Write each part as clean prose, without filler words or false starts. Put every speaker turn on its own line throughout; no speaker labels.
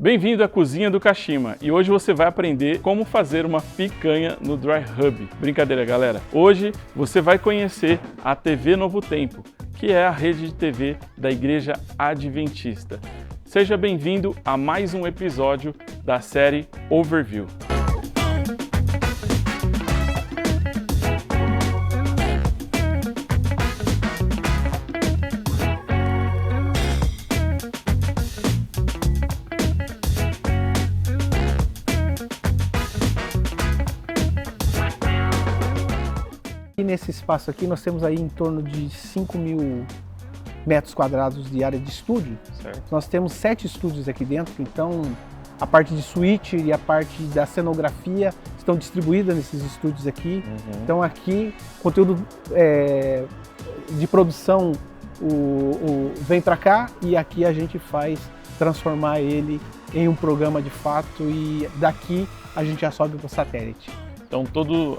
Bem-vindo à cozinha do Kashima e hoje você vai aprender como fazer uma picanha no Dry Hub. Brincadeira, galera. Hoje você vai conhecer a TV Novo Tempo, que é a rede de TV da Igreja Adventista. Seja bem-vindo a mais um episódio da série Overview.
E nesse espaço aqui nós temos aí em torno de 5.000 metros quadrados de área de estúdio.
Certo.
Nós temos 7 estúdios aqui dentro, então a parte de suíte e a parte da cenografia estão distribuídas nesses estúdios aqui. Então aqui, conteúdo de produção vem para cá e aqui a gente faz transformar ele em um programa de fato e daqui a gente já sobe para o satélite.
Então todo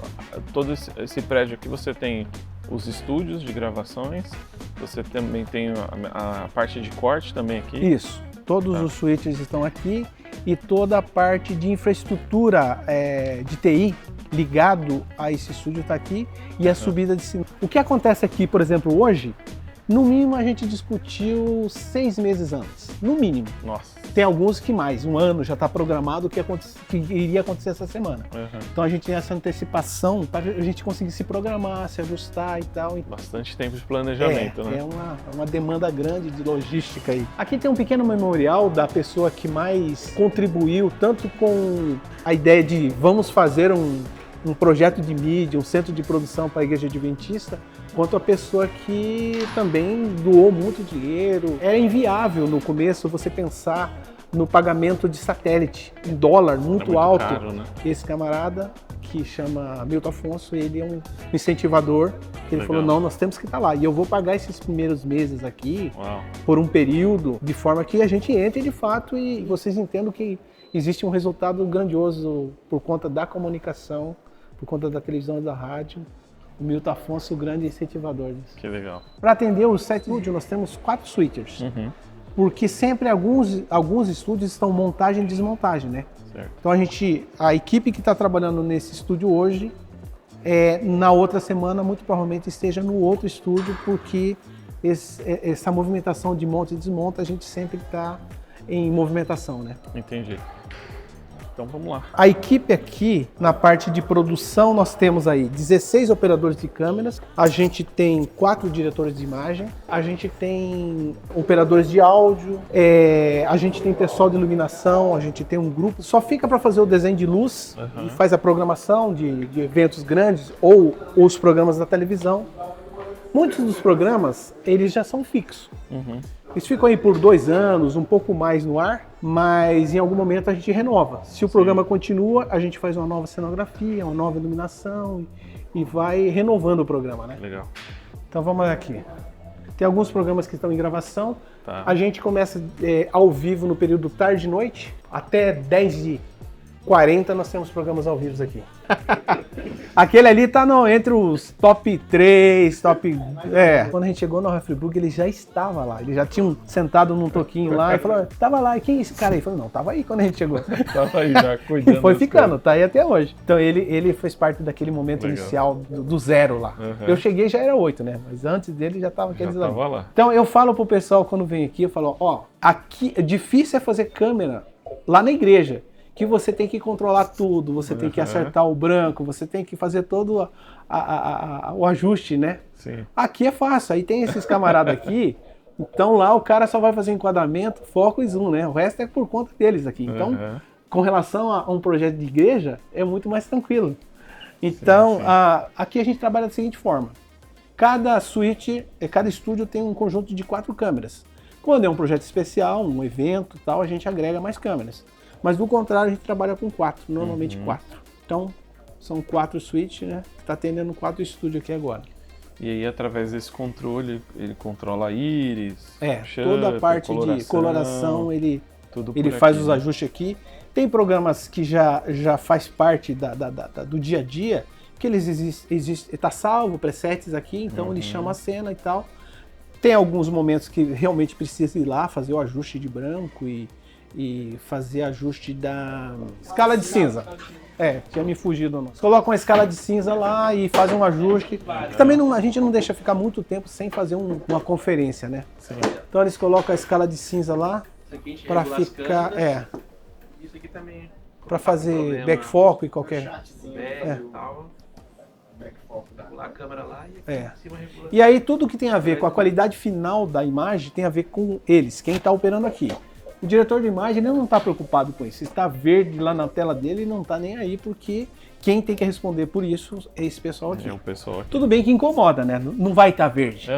esse prédio aqui você tem os estúdios de gravações, você também tem a parte de corte também aqui?
Isso, todos os switches estão aqui e toda a parte de infraestrutura de TI ligado a esse estúdio está aqui e a subida de sinal. O que acontece aqui, por exemplo, hoje, no mínimo a gente discutiu 6 meses antes, no mínimo.
Nossa.
Tem alguns que mais, um ano já está programado o que iria acontecer essa semana. Então a gente tem essa antecipação para a gente conseguir se programar, se ajustar e tal.
Bastante tempo de planejamento, né?
É uma demanda grande de logística aí. Aqui tem um pequeno memorial da pessoa que mais contribuiu, tanto com a ideia de vamos fazer um projeto de mídia, um centro de produção para a Igreja Adventista, quanto a pessoa que também doou muito dinheiro. Era inviável no começo você pensar no pagamento de satélite, em dólar, muito alto.
Caro, né?
Esse camarada, que chama Milton Afonso, ele é um incentivador. Ele falou, não, nós temos que estar lá. E eu vou pagar esses primeiros meses aqui, por um período, de forma que a gente entre de fato e vocês entendam que existe um resultado grandioso por conta da comunicação, por conta da televisão e da rádio. O Milton Afonso, o grande incentivador disso.
Que legal.
Para atender os 7 estúdios, nós temos 4 switchers. Porque sempre alguns estúdios estão montagem e desmontagem, né?
Certo.
Então a equipe que está trabalhando nesse estúdio hoje, na outra semana, muito provavelmente esteja no outro estúdio, porque essa movimentação de monta e desmonta, a gente sempre está em movimentação, né?
Entendi. Então vamos lá.
A equipe aqui, na parte de produção, nós temos aí 16 operadores de câmeras, a gente tem 4 diretores de imagem, a gente tem operadores de áudio, a gente tem pessoal de iluminação, a gente tem um grupo, só fica para fazer o desenho de luz e faz a programação de eventos grandes ou os programas da televisão. Muitos dos programas, eles já são fixos. Eles ficam aí por 2 anos, um pouco mais no ar, mas em algum momento a gente renova. Se o programa continua, a gente faz uma nova cenografia, uma nova iluminação e vai renovando o programa, né?
Legal.
Então vamos aqui. Tem alguns programas que estão em gravação.
Tá.
A gente começa ao vivo no período tarde e noite. Até 10h40 nós temos programas ao vivo aqui. Aquele ali tá entre os top 3, top... Quando a gente chegou no Refriburg, ele já estava lá. Ele já tinha sentado num toquinho lá e falou, tava lá, e quem é esse cara aí? Ele falou, não, tava aí quando a gente chegou.
Tava aí já cuidando.
E foi ficando, tá aí até hoje. Então ele fez parte daquele momento inicial do zero lá. Eu cheguei já era 8, né? Mas antes dele já tava aqueles
já tava lá.
Então eu falo pro pessoal quando vem aqui, eu falo, aqui difícil é fazer câmera lá na igreja. Que você tem que controlar tudo, você tem que acertar o branco, você tem que fazer todo o ajuste, né?
Sim.
Aqui é fácil, aí tem esses camaradas aqui, então lá o cara só vai fazer enquadramento, foco e zoom, né? O resto é por conta deles aqui. Então, com relação a um projeto de igreja, é muito mais tranquilo. Então, aqui a gente trabalha da seguinte forma. Cada suíte, cada estúdio tem um conjunto de 4 câmeras. Quando é um projeto especial, um evento e tal, a gente agrega mais câmeras. Mas do contrário, a gente trabalha com 4, normalmente 4. Então, são 4 switches, né? Está atendendo 4 estúdios aqui agora.
E aí, através desse controle, ele controla a íris,
toda a parte de coloração, ele faz os ajustes aqui. Tem programas que já faz parte do dia a dia, que eles existem, está salvo, presets aqui, então ele chama a cena e tal. Tem alguns momentos que realmente precisa ir lá, fazer o ajuste de branco e e fazer ajuste da escala de cinza. Tinha me fugido não. Eles colocam uma escala de cinza lá e fazem um ajuste. Também a gente não deixa ficar muito tempo sem fazer uma conferência, né?
Sim.
Então eles colocam a escala de cinza lá para ficar,
Isso aqui também.
para fazer backfoco e qualquer.
Backfoco, a câmera lá e aqui em cima regula.
E aí tudo que tem a ver com a qualidade final da imagem tem a ver com eles, quem está operando aqui. O diretor de imagem ele não está preocupado com isso. Se está verde lá na tela dele, ele não está nem aí, porque quem tem que responder por isso é esse pessoal aqui.
É o pessoal aqui.
Tudo bem que incomoda, né? Não vai estar verde.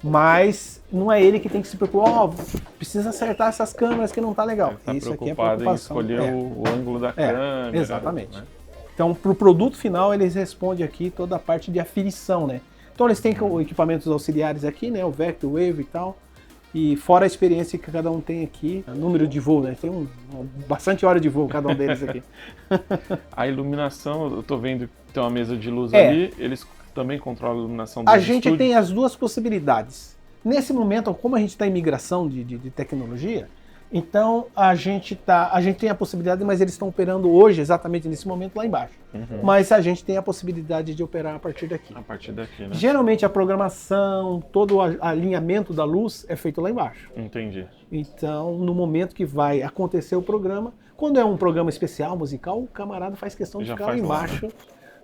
Mas não é ele que tem que se preocupar. Precisa acertar essas câmeras que não está legal.
Ele tá
isso aqui é
preocupado em
preocupação.
escolher o ângulo da câmera.
Exatamente.
Né?
Então, para o produto final, eles respondem aqui toda a parte de aferição, né? Então, eles têm equipamentos auxiliares aqui, né? O Vector, Wave e tal. E fora a experiência que cada um tem aqui, número de voo, né? Tem bastante hora de voo cada um deles aqui.
A iluminação, eu tô vendo que tem uma mesa de luz ali, eles também controlam a iluminação do
A gente
estúdio?
tem as duas possibilidades. Nesse momento, como a gente está em migração de tecnologia, então a gente tem a possibilidade, mas eles estão operando hoje, exatamente nesse momento, lá embaixo. Mas a gente tem a possibilidade de operar a partir daqui.
A partir daqui, né?
Geralmente a programação, todo o alinhamento da luz é feito lá embaixo.
Entendi.
Então, no momento que vai acontecer o programa, quando é um programa especial, musical, o camarada faz questão de ficar lá embaixo.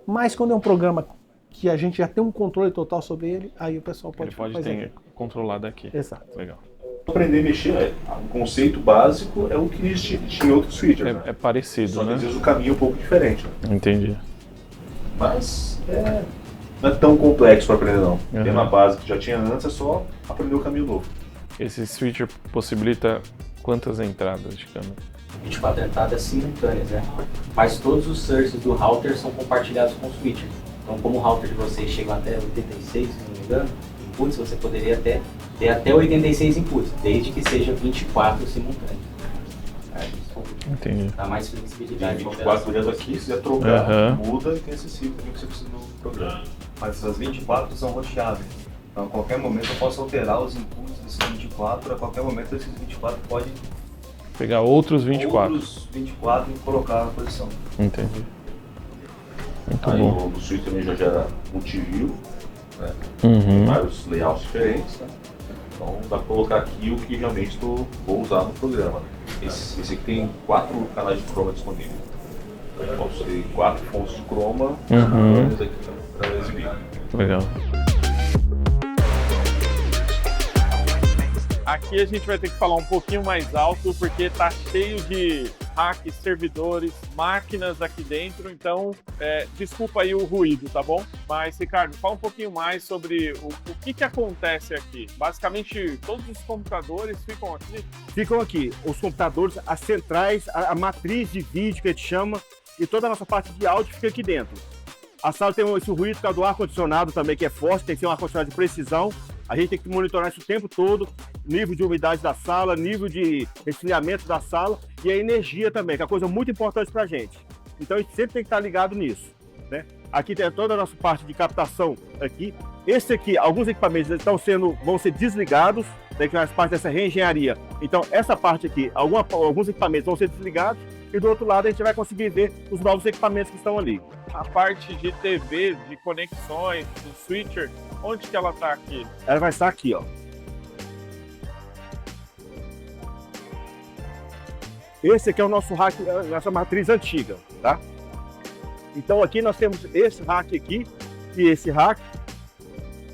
Mas quando é um programa que a gente já tem um controle total sobre ele, aí o pessoal pode fazer.
Controlar daqui.
Exato.
Legal.
Aprender a mexer, o conceito básico é o que existe em outros switchers.
É parecido,
Só que
né?
às vezes o caminho é um pouco diferente. Né?
Entendi.
Mas não é tão complexo para aprender não. Tem uma base que já tinha antes, é só aprender o caminho novo.
Esse switcher possibilita quantas entradas de câmera?
24 entradas simultâneas, né? Mas todos os sources do router são compartilhados com o switcher. Então, como o router de vocês chega até 86, se não me engano, inputs, você poderia ter até 86 inputs, desde que seja 24 simultâneos.
Entendi.
Dá mais flexibilidade.
Tem 24 dias aqui, se quiser trocar, muda e tem esse ciclo também que você precisa no programa.
Mas essas 24 são roteáveis. Então, a qualquer momento eu posso alterar os inputs desses 24, a qualquer momento esses 24 podem
pegar outros 24.
Outros 24 e colocar na posição.
Entendi. Muito
Aí
bom.
o switch também já gera multiview, né? Vários layouts diferentes, né? Então dá para colocar aqui o que realmente vou usar no programa. Né? Esse aqui tem 4 canais de chroma disponíveis. Então eu posso ter 4 fontes de chroma aqui para exibir.
Legal. Aqui a gente vai ter que falar um pouquinho mais alto, porque tá cheio de hacks, servidores, máquinas aqui dentro, então desculpa aí o ruído, tá bom? Mas, Ricardo, fala um pouquinho mais sobre o que acontece aqui. Basicamente, todos os computadores ficam aqui?
Ficam aqui, os computadores, as centrais, a matriz de vídeo que a gente chama, e toda a nossa parte de áudio fica aqui dentro. A sala tem esse ruído por causa do ar-condicionado também, que é forte, tem que ser um ar-condicionado de precisão. A gente tem que monitorar isso o tempo todo, nível de umidade da sala, nível de resfriamento da sala e a energia também, que é uma coisa muito importante para a gente. Então a gente sempre tem que estar ligado nisso, né? Aqui tem toda a nossa parte de captação aqui. Esse aqui, alguns equipamentos vão ser desligados, né, que faz parte dessa reengenharia. Então essa parte aqui, alguns equipamentos vão ser desligados e do outro lado a gente vai conseguir ver os novos equipamentos que estão ali.
A parte de TV, de conexões, do switcher, onde que ela tá aqui?
Ela vai estar aqui, ó. Esse aqui é o nosso rack, nossa matriz antiga, tá? Então aqui nós temos esse rack aqui e esse rack,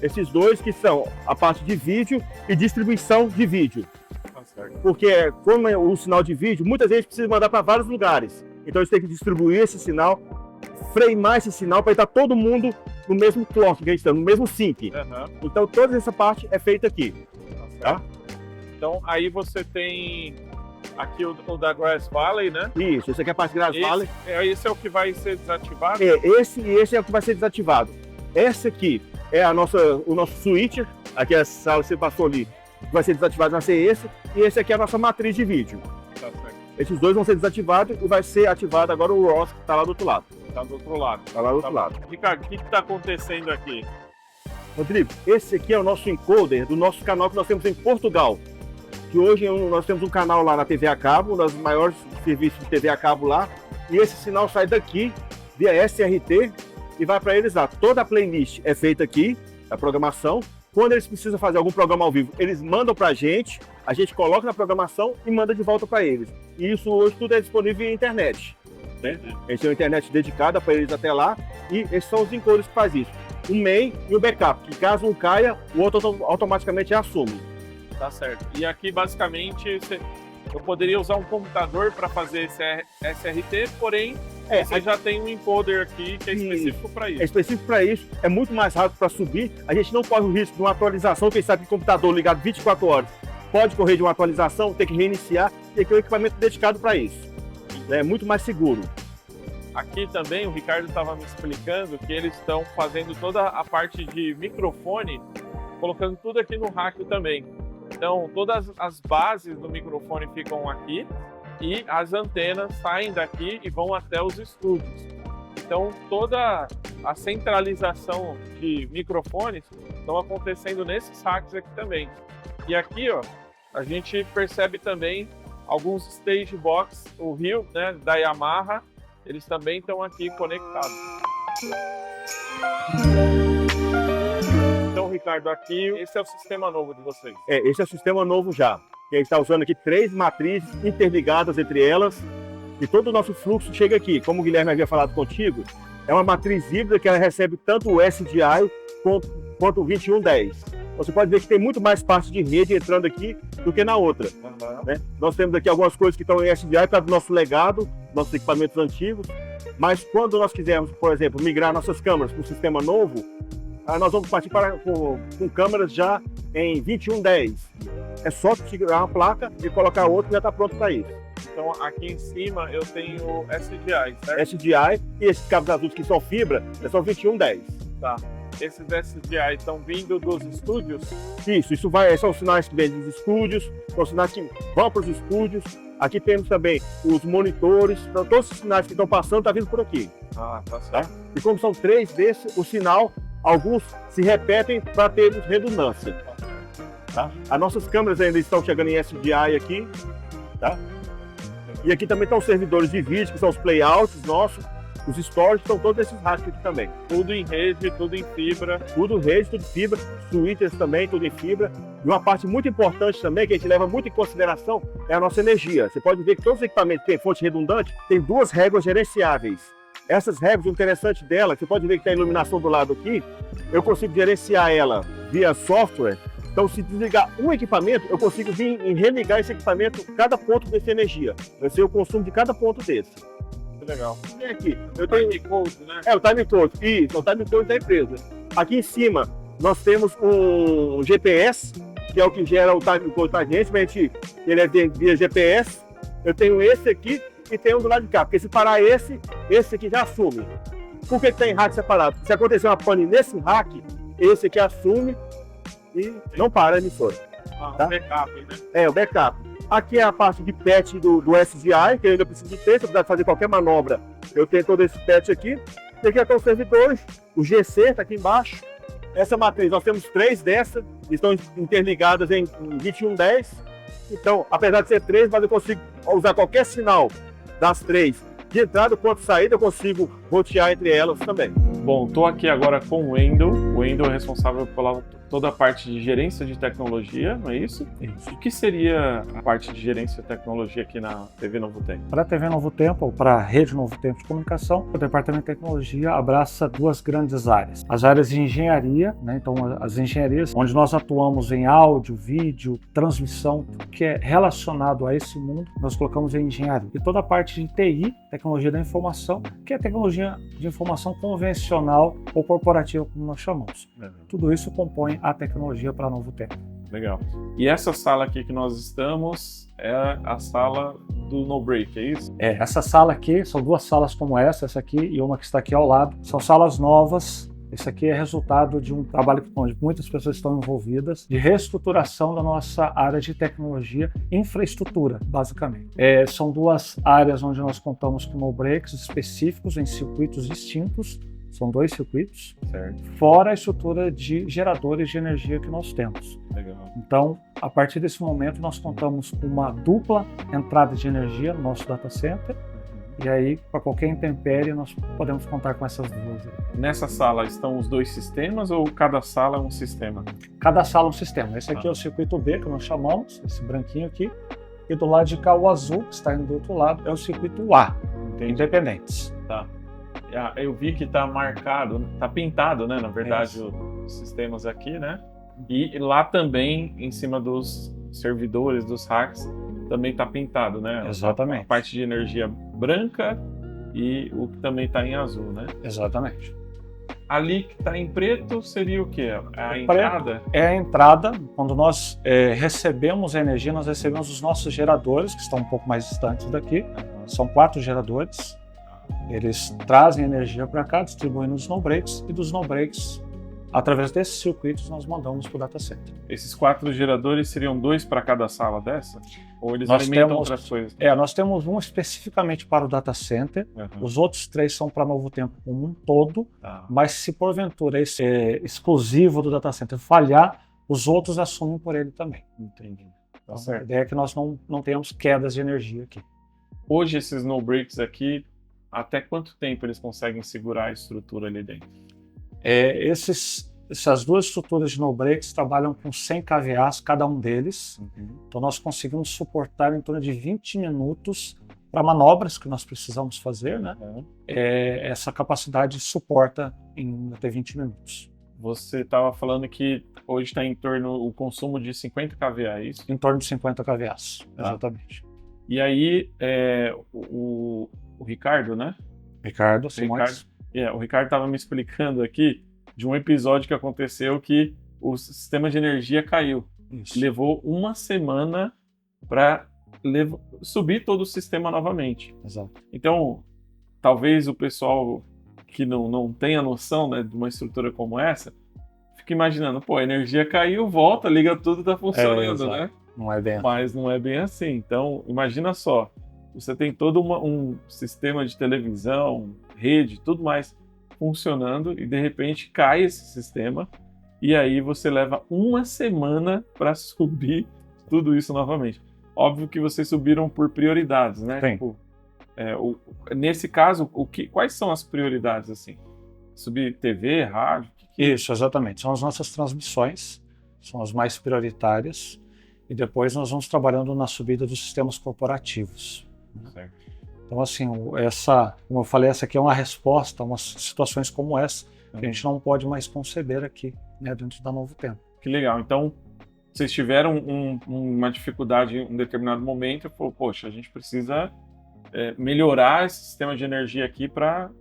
esses dois que são a parte de vídeo e distribuição de vídeo.
Tá certo.
Porque como é o sinal de vídeo, muitas vezes precisa mandar para vários lugares. Então eles têm que distribuir esse sinal, freimar esse sinal para estar todo mundo no mesmo clock que a gente está, no mesmo sync. Então toda essa parte é feita aqui. Tá?
Então aí você tem aqui o da Grass Valley, né?
Isso, esse aqui é a parte de Grass Valley.
Esse é o que vai ser desativado?
Esse é o que vai ser desativado. Esse aqui é o nosso switcher, aqui é a sala que você passou ali, vai ser desativado, vai ser esse, e esse aqui é a nossa matriz de vídeo.
Tá certo.
Esses dois vão ser desativados e vai ser ativado agora o ROS, que está lá do outro lado.
Tá do outro lado.
Tá lá do outro lado.
Ricardo, o que está acontecendo aqui?
Rodrigo, esse aqui é o nosso encoder do nosso canal que nós temos em Portugal. que hoje nós temos um canal lá na TV a cabo, um dos maiores serviços de TV a cabo lá, e esse sinal sai daqui, via SRT, e vai para eles lá. Toda a playlist é feita aqui, a programação. Quando eles precisam fazer algum programa ao vivo, eles mandam para a gente coloca na programação e manda de volta para eles. E isso hoje tudo é disponível em internet. Né? A gente tem uma internet dedicada para eles até lá, e esses são os encoders que fazem isso. O main e o backup, que caso um caia, o outro automaticamente assume.
Tá certo. E aqui, basicamente, eu poderia usar um computador para fazer esse SRT, porém, você já tem um encoder aqui que é específico para isso.
É específico para isso, é muito mais rápido para subir. A gente não corre o risco de uma atualização, quem sabe que o computador ligado 24 horas pode correr de uma atualização, ter que reiniciar, e aqui é um equipamento dedicado para isso. É muito mais seguro.
Aqui também o Ricardo estava me explicando que eles estão fazendo toda a parte de microfone, colocando tudo aqui no rack também. Então todas as bases do microfone ficam aqui e as antenas saem daqui e vão até os estúdios. Então toda a centralização de microfones estão acontecendo nesses racks aqui também. E aqui, ó, a gente percebe também alguns stage box, o Rio, né, da Yamaha, eles também estão aqui conectados. Então, Ricardo, aqui, esse é o sistema novo de vocês.
Esse é o sistema novo já. A gente está usando aqui 3 matrizes interligadas entre elas, e todo o nosso fluxo chega aqui. Como o Guilherme havia falado contigo, é uma matriz híbrida que ela recebe tanto o SDI quanto o 2110. Você pode ver que tem muito mais parte de rede entrando aqui do que na outra. Né? Nós temos aqui algumas coisas que estão em SDI para o nosso legado, nossos equipamentos antigos, mas quando nós quisermos, por exemplo, migrar nossas câmeras para um sistema novo, nós vamos partir com câmeras já em 2110. É só tirar uma placa e colocar outra e já está pronto para isso.
Então aqui em cima eu tenho SDI, certo?
SDI, e esses cabos azuis que são fibra, são 2110.
Tá. Esses SDI estão vindo dos estúdios?
Isso são sinais que vêm dos estúdios, são sinais que vão para os estúdios. Aqui temos também os monitores, então todos os sinais que estão passando estão vindo por aqui.
Ah, tá certo.
Tá? E como são 3 desses, o sinal, alguns se repetem para termos redundância. Tá? As nossas câmeras ainda estão chegando em SDI aqui. Tá? E aqui também estão os servidores de vídeo, que são os playouts nossos. Os storage são todos esses racks aqui também.
Tudo em rede, tudo em fibra.
Tudo rede, tudo fibra. Switches também, tudo em fibra. E uma parte muito importante também, que a gente leva muito em consideração, é a nossa energia. Você pode ver que todos os equipamentos que têm fonte redundante têm 2 réguas gerenciáveis. Essas réguas, o interessante dela, você pode ver que tem a iluminação do lado aqui, eu consigo gerenciar ela via software. Então, se desligar um equipamento, eu consigo vir e religar esse equipamento, cada ponto dessa energia. Eu sei o consumo de cada ponto desse.
Legal.
Tem aqui, eu tenho
time code, né?
o time code. Isso, é o time code da empresa. Aqui em cima, nós temos um GPS, que é o que gera o time code pra gente, mas ele é via GPS. Eu tenho esse aqui e tenho um do lado de cá, porque se parar esse aqui já assume. Por que tem rack separado? Se acontecer uma pane nesse rack, esse aqui assume e não para a emissora.
Tá? Backup, né?
O backup. Aqui é a parte de patch do SDI, que eu ainda preciso de ter, se eu precisar fazer qualquer manobra, eu tenho todo esse patch aqui. E aqui estão os servidores, o GC está aqui embaixo. Essa matriz, nós temos 3 dessas, estão interligadas em 2110. Então, apesar de ser 3, mas eu consigo usar qualquer sinal das 3. De entrada quanto saída, eu consigo rotear entre elas também.
Bom, estou aqui agora com o Wendel. O Wendel é responsável pela toda a parte de gerência de tecnologia, não é isso?
Isso.
O que seria a parte de gerência de tecnologia aqui na TV Novo Tempo?
Para a TV Novo Tempo, ou para a Rede Novo Tempo de Comunicação, o Departamento de Tecnologia abraça 2 grandes áreas. As áreas de engenharia, né? Então as engenharias onde nós atuamos em áudio, vídeo, transmissão, tudo que é relacionado a esse mundo, nós colocamos em engenharia. E toda a parte de TI, tecnologia da informação, que é tecnologia de informação convencional ou corporativa, como nós chamamos. Tudo isso compõe a tecnologia para Novo Tempo.
Legal. E essa sala aqui que nós estamos é a sala do No Break, é isso?
Essa sala aqui, são 2 salas como essa aqui e uma que está aqui ao lado. São salas novas. Esse aqui é resultado de um trabalho onde muitas pessoas estão envolvidas, de reestruturação da nossa área de tecnologia, infraestrutura, basicamente. São 2 áreas onde nós contamos com no breaks específicos em circuitos distintos, São 2 circuitos,
Certo.
fora a estrutura de geradores de energia que nós temos.
Legal.
Então, a partir desse momento, nós contamos com uma dupla entrada de energia no nosso data center. E aí, para qualquer intempérie, nós podemos contar com essas duas.
Nessa sala estão os 2 sistemas ou cada sala é um sistema?
Cada sala é um sistema. Esse aqui é o circuito B, que nós chamamos, esse branquinho aqui. E do lado de cá, o azul, que está indo do outro lado, é o circuito A, independentes.
Tá. Eu vi que está marcado, está pintado, né? Na verdade, os sistemas aqui, né? E lá também, em cima dos servidores, dos racks, também está pintado, né?
Exatamente.
A parte de energia branca e o que também está em azul, né?
Exatamente.
Ali que está em preto seria o quê? A entrada?
É a entrada. Quando nós recebemos a energia, nós recebemos os nossos geradores, que estão um pouco mais distantes daqui. São 4 geradores. Eles trazem energia para cá, distribuem nos snowbreaks, e dos snowbreaks, através desses circuitos, nós mandamos para o data center.
Esses 4 geradores seriam 2 para cada sala dessa? Ou eles
Nós
alimentam
temos-
outras coisas?
Nós temos um especificamente para o data center,
Uhum.
os outros 3 são para Novo Tempo como um todo,
Tá.
mas se porventura esse exclusivo do data center falhar, os outros assumem por ele também.
Entendi. Tá
Então, a
certo.
ideia é que nós não tenhamos quedas de energia aqui.
Hoje esses snowbreaks aqui, até quanto tempo eles conseguem segurar a estrutura ali dentro?
Essas 2 estruturas de no-breaks trabalham com 100 kVA cada um deles, então nós conseguimos suportar em torno de 20 minutos para manobras que nós precisamos fazer, né? Essa capacidade suporta em até 20 minutos.
Você estava falando que hoje está em torno o consumo de 50 kVA, é isso?
Em torno de 50 kVA,
Tá.
exatamente.
E aí o Ricardo, né?
Ricardo Simões.
O Ricardo estava me explicando aqui de um episódio que aconteceu que o sistema de energia caiu.
Isso.
Levou uma semana para subir todo o sistema novamente.
Exato.
Então, talvez o pessoal que não tenha noção, né, de uma estrutura como essa, fique imaginando, pô, a energia caiu, volta, liga tudo, tá funcionando,
exato.
né?
Não é bem.
Mas não é bem assim. Então, imagina só, você tem todo um sistema de televisão, rede, tudo mais funcionando e de repente cai esse sistema e aí você leva uma semana para subir tudo isso novamente. Óbvio que vocês subiram por prioridades, né?
Sim.
Tipo, nesse caso, quais são as prioridades assim? Subir TV, rádio?
Isso, exatamente. São as nossas transmissões, são as mais prioritárias, e depois nós vamos trabalhando na subida dos sistemas corporativos.
Certo.
Então, assim, como eu falei, essa aqui é uma resposta a umas situações como essa, que a gente não pode mais conceber aqui, né, dentro da Novo Tempo.
Que legal. Então, vocês tiveram uma dificuldade em um determinado momento e falou, poxa, a gente precisa melhorar esse sistema de energia aqui para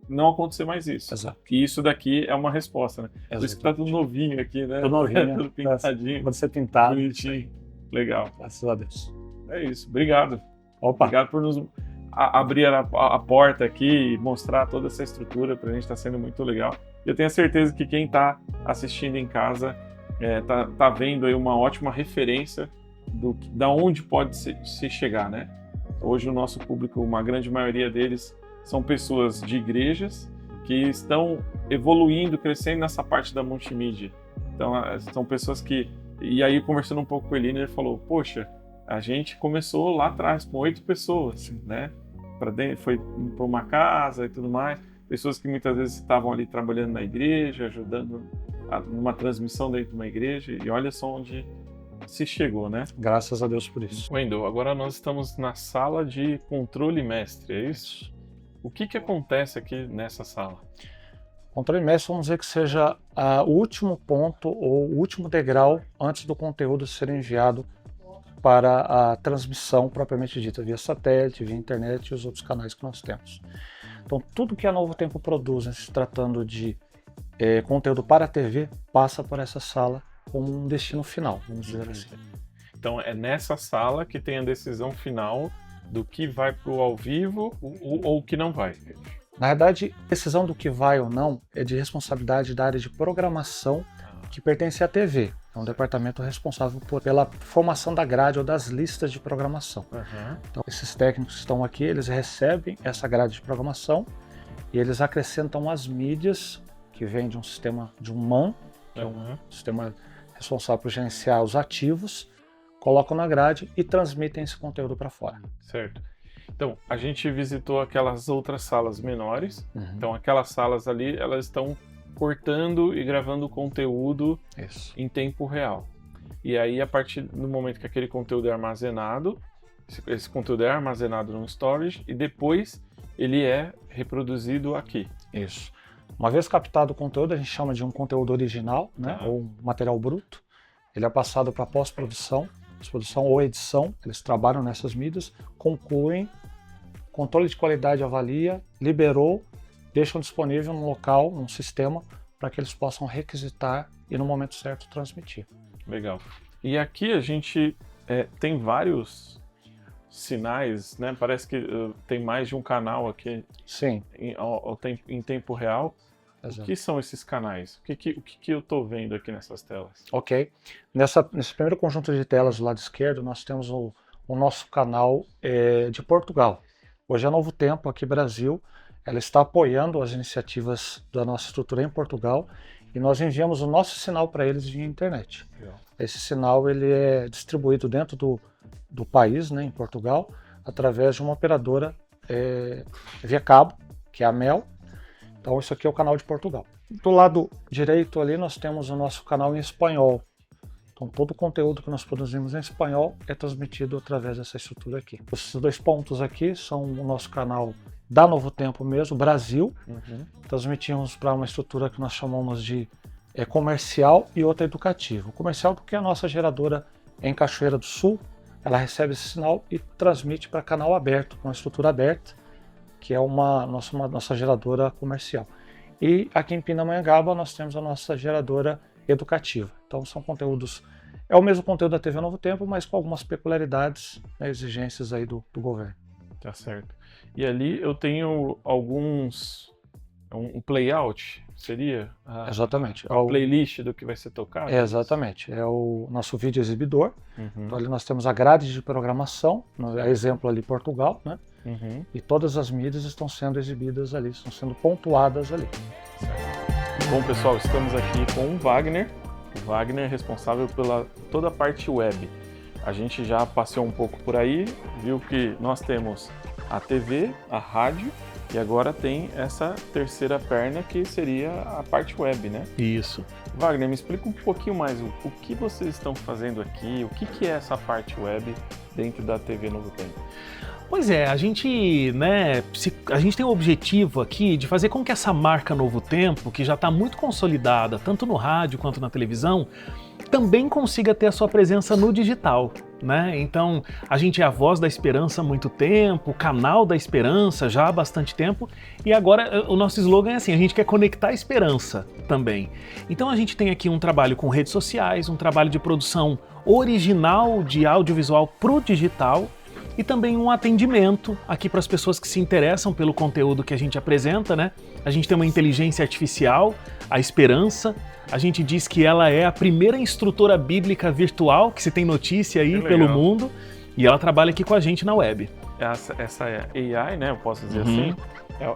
não acontecer mais isso.
Exato.
E isso daqui é uma resposta, né? Por isso que tá tudo novinho aqui, né?
Tudo novinho.
Tudo pintadinho,
Pode ser pintado.
bonitinho. Legal.
Graças a Deus.
É isso. Obrigado.
Opa.
Obrigado por nos abrir a porta aqui e mostrar toda essa estrutura. Pra gente tá sendo muito legal. Eu tenho a certeza que quem tá assistindo em casa tá vendo aí uma ótima referência da onde pode se chegar, né? Hoje o nosso público, uma grande maioria deles, são pessoas de igrejas que estão evoluindo, crescendo nessa parte da multimídia. Então, são pessoas que... E aí, conversando um pouco com o Eliner, ele falou, poxa, a gente começou lá atrás com 8 pessoas, né? Foi para uma casa e tudo mais. Pessoas que muitas vezes estavam ali trabalhando na igreja, ajudando numa transmissão dentro de uma igreja. E olha só onde se chegou, né?
Graças a Deus por isso.
Wendel, agora nós estamos na sala de controle mestre, é isso? O que acontece aqui nessa sala?
Controle mestre, vamos dizer que seja o último ponto ou o último degrau antes do conteúdo ser enviado para a transmissão propriamente dita, via satélite, via internet e os outros canais que nós temos. Então, tudo que a Novo Tempo produz, se tratando de conteúdo para a TV, passa por essa sala como um destino final, vamos dizer assim.
Então, é nessa sala que tem a decisão final do que vai para o ao vivo ou o que não vai.
Na verdade, a decisão do que vai ou não é de responsabilidade da área de programação que pertence à TV. É um departamento responsável pela formação da grade ou das listas de programação. Então, esses técnicos que estão aqui, eles recebem essa grade de programação e eles acrescentam as mídias que vêm de um sistema de um MAN, que é um sistema responsável por gerenciar os ativos, colocam na grade e transmitem esse conteúdo para fora.
Certo. Então, a gente visitou aquelas outras salas menores. Então, aquelas salas ali, elas estão cortando e gravando conteúdo em tempo real. E aí, a partir do momento que aquele conteúdo é armazenado, esse conteúdo é armazenado no storage e depois ele é reproduzido aqui.
Isso. Uma vez captado o conteúdo, a gente chama de um conteúdo original, né, ou um material bruto. Ele é passado para pós-produção ou edição, eles trabalham nessas mídias, concluem, controle de qualidade avalia, liberou, deixam disponível num local, num sistema, para que eles possam requisitar e no momento certo transmitir.
Legal. E aqui a gente tem vários sinais, né? Parece que tem mais de um canal aqui.
Sim.
Em tempo real.
Exato.
O que são esses canais? O que eu estou vendo aqui nessas telas?
Ok. Nesse primeiro conjunto de telas do lado esquerdo, nós temos o nosso canal de Portugal. Hoje a Novo Tempo, aqui Brasil, ela está apoiando as iniciativas da nossa estrutura em Portugal e nós enviamos o nosso sinal para eles via internet. Legal. Esse sinal ele é distribuído dentro do país, né, em Portugal, através de uma operadora via cabo, que é a Mel. Então isso aqui é o canal de Portugal. Do lado direito ali nós temos o nosso canal em espanhol. Então todo o conteúdo que nós produzimos em espanhol é transmitido através dessa estrutura aqui. Esses dois pontos aqui são o nosso canal da Novo Tempo mesmo, Brasil. Transmitimos para uma estrutura que nós chamamos de comercial e outra educativa. O comercial porque a nossa geradora é em Cachoeira do Sul, ela recebe esse sinal e transmite para canal aberto, com uma estrutura aberta, que é uma nossa geradora comercial. E aqui em Pindamonhangaba nós temos a nossa geradora educativa. Então são conteúdos, é o mesmo conteúdo da TV Novo Tempo, mas com algumas peculiaridades, né, exigências aí do governo.
Tá certo. E ali eu tenho um playout, seria?
Exatamente.
A playlist do que vai ser tocado?
Exatamente. É o nosso vídeo exibidor. Então ali nós temos a grade de programação, exemplo ali Portugal, né? E todas as mídias estão sendo exibidas ali, estão sendo pontuadas ali.
Bom, pessoal, estamos aqui com o Wagner. O Wagner é responsável pela toda a parte web. A gente já passeou um pouco por aí, viu que nós temos a TV, a rádio, e agora tem essa terceira perna que seria a parte web, né?
Isso.
Wagner, me explica um pouquinho mais o que vocês estão fazendo aqui, o que é essa parte web dentro da TV Novo Tempo?
Pois é, a gente tem o objetivo aqui de fazer com que essa marca Novo Tempo, que já está muito consolidada, tanto no rádio quanto na televisão, também consiga ter a sua presença no digital, né? Então, a gente é a voz da esperança há muito tempo, o canal da esperança já há bastante tempo, e agora o nosso slogan é assim, a gente quer conectar a esperança também. Então a gente tem aqui um trabalho com redes sociais, um trabalho de produção original de audiovisual pro digital, e também um atendimento aqui para as pessoas que se interessam pelo conteúdo que a gente apresenta, né? A gente tem uma inteligência artificial, a Esperança. A gente diz que ela é a primeira instrutora bíblica virtual que se tem notícia aí pelo mundo, e ela trabalha aqui com a gente na web.
Essa é AI, né? Eu posso dizer assim.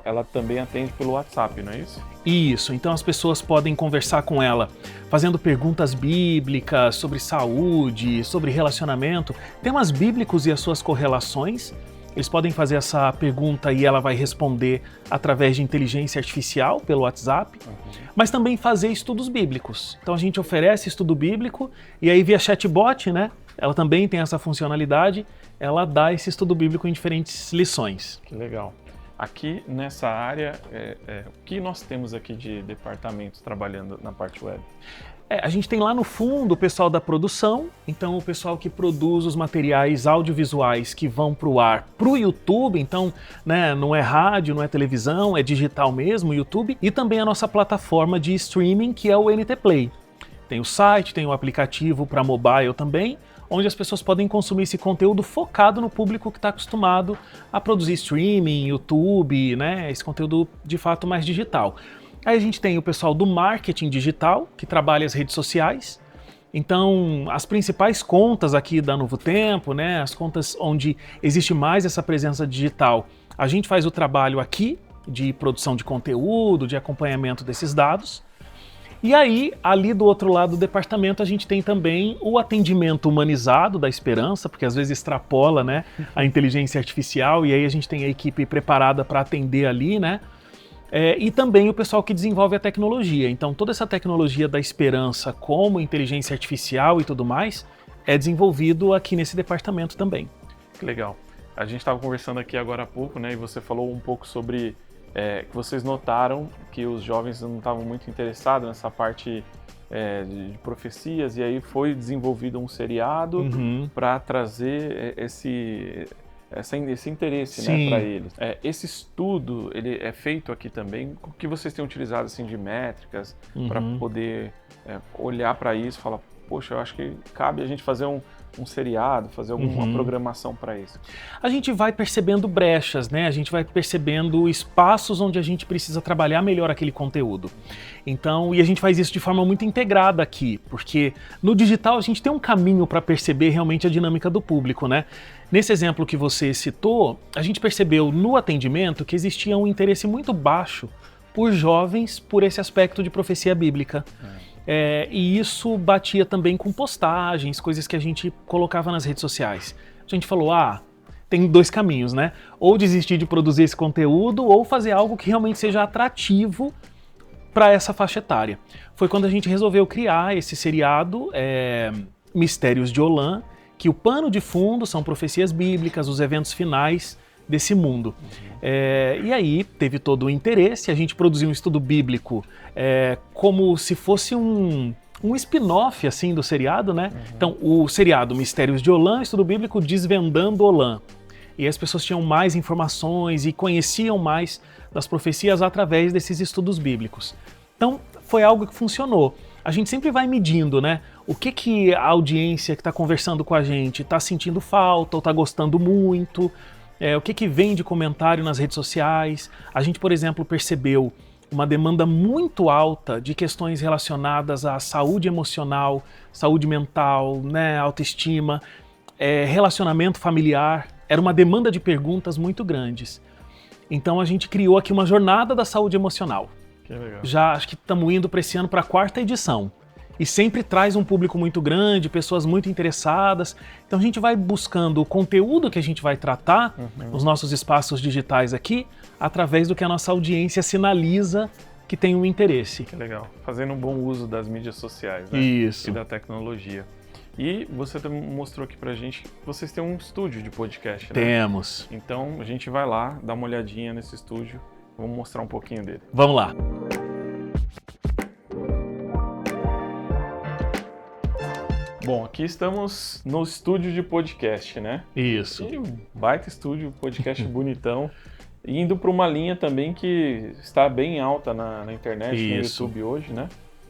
Ela também atende pelo WhatsApp, não é isso?
Isso, então as pessoas podem conversar com ela fazendo perguntas bíblicas sobre saúde, sobre relacionamento, temas bíblicos e as suas correlações. Eles podem fazer essa pergunta e ela vai responder através de inteligência artificial pelo WhatsApp, mas também fazer estudos bíblicos. Então a gente oferece estudo bíblico e aí via chatbot, né? Ela também tem essa funcionalidade, ela dá esse estudo bíblico em diferentes lições.
Que legal. Aqui nessa área, o que nós temos aqui de departamentos trabalhando na parte web?
A gente tem lá no fundo o pessoal da produção, então o pessoal que produz os materiais audiovisuais que vão para o ar, para o YouTube, então né, não é rádio, não é televisão, é digital mesmo, YouTube, e também a nossa plataforma de streaming que é o NT Play. Tem o site, tem o aplicativo para mobile também, onde as pessoas podem consumir esse conteúdo focado no público que está acostumado a produzir streaming, YouTube, né, esse conteúdo de fato mais digital. Aí a gente tem o pessoal do marketing digital, que trabalha as redes sociais. Então, as principais contas aqui da Novo Tempo, né, as contas onde existe mais essa presença digital, a gente faz o trabalho aqui de produção de conteúdo, de acompanhamento desses dados. E aí, ali do outro lado do departamento, a gente tem também o atendimento humanizado da Esperança, porque às vezes extrapola, né, a inteligência artificial, e aí a gente tem a equipe preparada para atender ali, né? E também o pessoal que desenvolve a tecnologia. Então, toda essa tecnologia da Esperança, como inteligência artificial e tudo mais, é desenvolvido aqui nesse departamento também.
Que legal. A gente estava conversando aqui agora há pouco, né, e você falou um pouco sobre que vocês notaram que os jovens não estavam muito interessados nessa parte de profecias, e aí foi desenvolvido um seriado para trazer esse interesse, né, para eles. Esse estudo, ele é feito aqui também. O que vocês têm utilizado assim, de métricas para poder olhar para isso e falar, poxa, eu acho que cabe a gente fazer um seriado, fazer alguma programação para isso?
A gente vai percebendo brechas, né? A gente vai percebendo espaços onde a gente precisa trabalhar melhor aquele conteúdo. Então, e a gente faz isso de forma muito integrada aqui, porque no digital a gente tem um caminho para perceber realmente a dinâmica do público, né? Nesse exemplo que você citou, a gente percebeu no atendimento que existia um interesse muito baixo por jovens por esse aspecto de profecia bíblica. E isso batia também com postagens, coisas que a gente colocava nas redes sociais. A gente falou, tem dois caminhos, né? Ou desistir de produzir esse conteúdo, ou fazer algo que realmente seja atrativo para essa faixa etária. Foi quando a gente resolveu criar esse seriado, Mistérios de Olã, que o pano de fundo são profecias bíblicas, os eventos finais desse mundo. E aí teve todo o interesse, a gente produziu um estudo bíblico como se fosse um spin-off assim, do seriado, né? Então, o seriado Mistérios de Olã, estudo bíblico Desvendando Olã. E as pessoas tinham mais informações e conheciam mais das profecias através desses estudos bíblicos. Então, foi algo que funcionou. A gente sempre vai medindo, né? O que a audiência que está conversando com a gente está sentindo falta ou está gostando muito, o que vem de comentário nas redes sociais. A gente, por exemplo, percebeu uma demanda muito alta de questões relacionadas à saúde emocional, saúde mental, né, autoestima, relacionamento familiar. Era uma demanda de perguntas muito grandes. Então a gente criou aqui uma jornada da saúde emocional.
Que legal.
Já acho que estamos indo para esse ano para a 4ª edição. E sempre traz um público muito grande, pessoas muito interessadas. Então a gente vai buscando o conteúdo que a gente vai tratar nos nossos espaços digitais aqui, através do que a nossa audiência sinaliza que tem um interesse.
Que legal. Fazendo um bom uso das mídias sociais, né?
Isso.
E da tecnologia. E você também mostrou aqui pra gente que vocês têm um estúdio de podcast, né?
Temos.
Então a gente vai lá, dá uma olhadinha nesse estúdio. Vamos mostrar um pouquinho dele.
Vamos lá.
Bom, aqui estamos no estúdio de podcast, né?
Isso.
E um baita estúdio, podcast bonitão. Indo para uma linha também que está bem alta na internet, no YouTube hoje, né?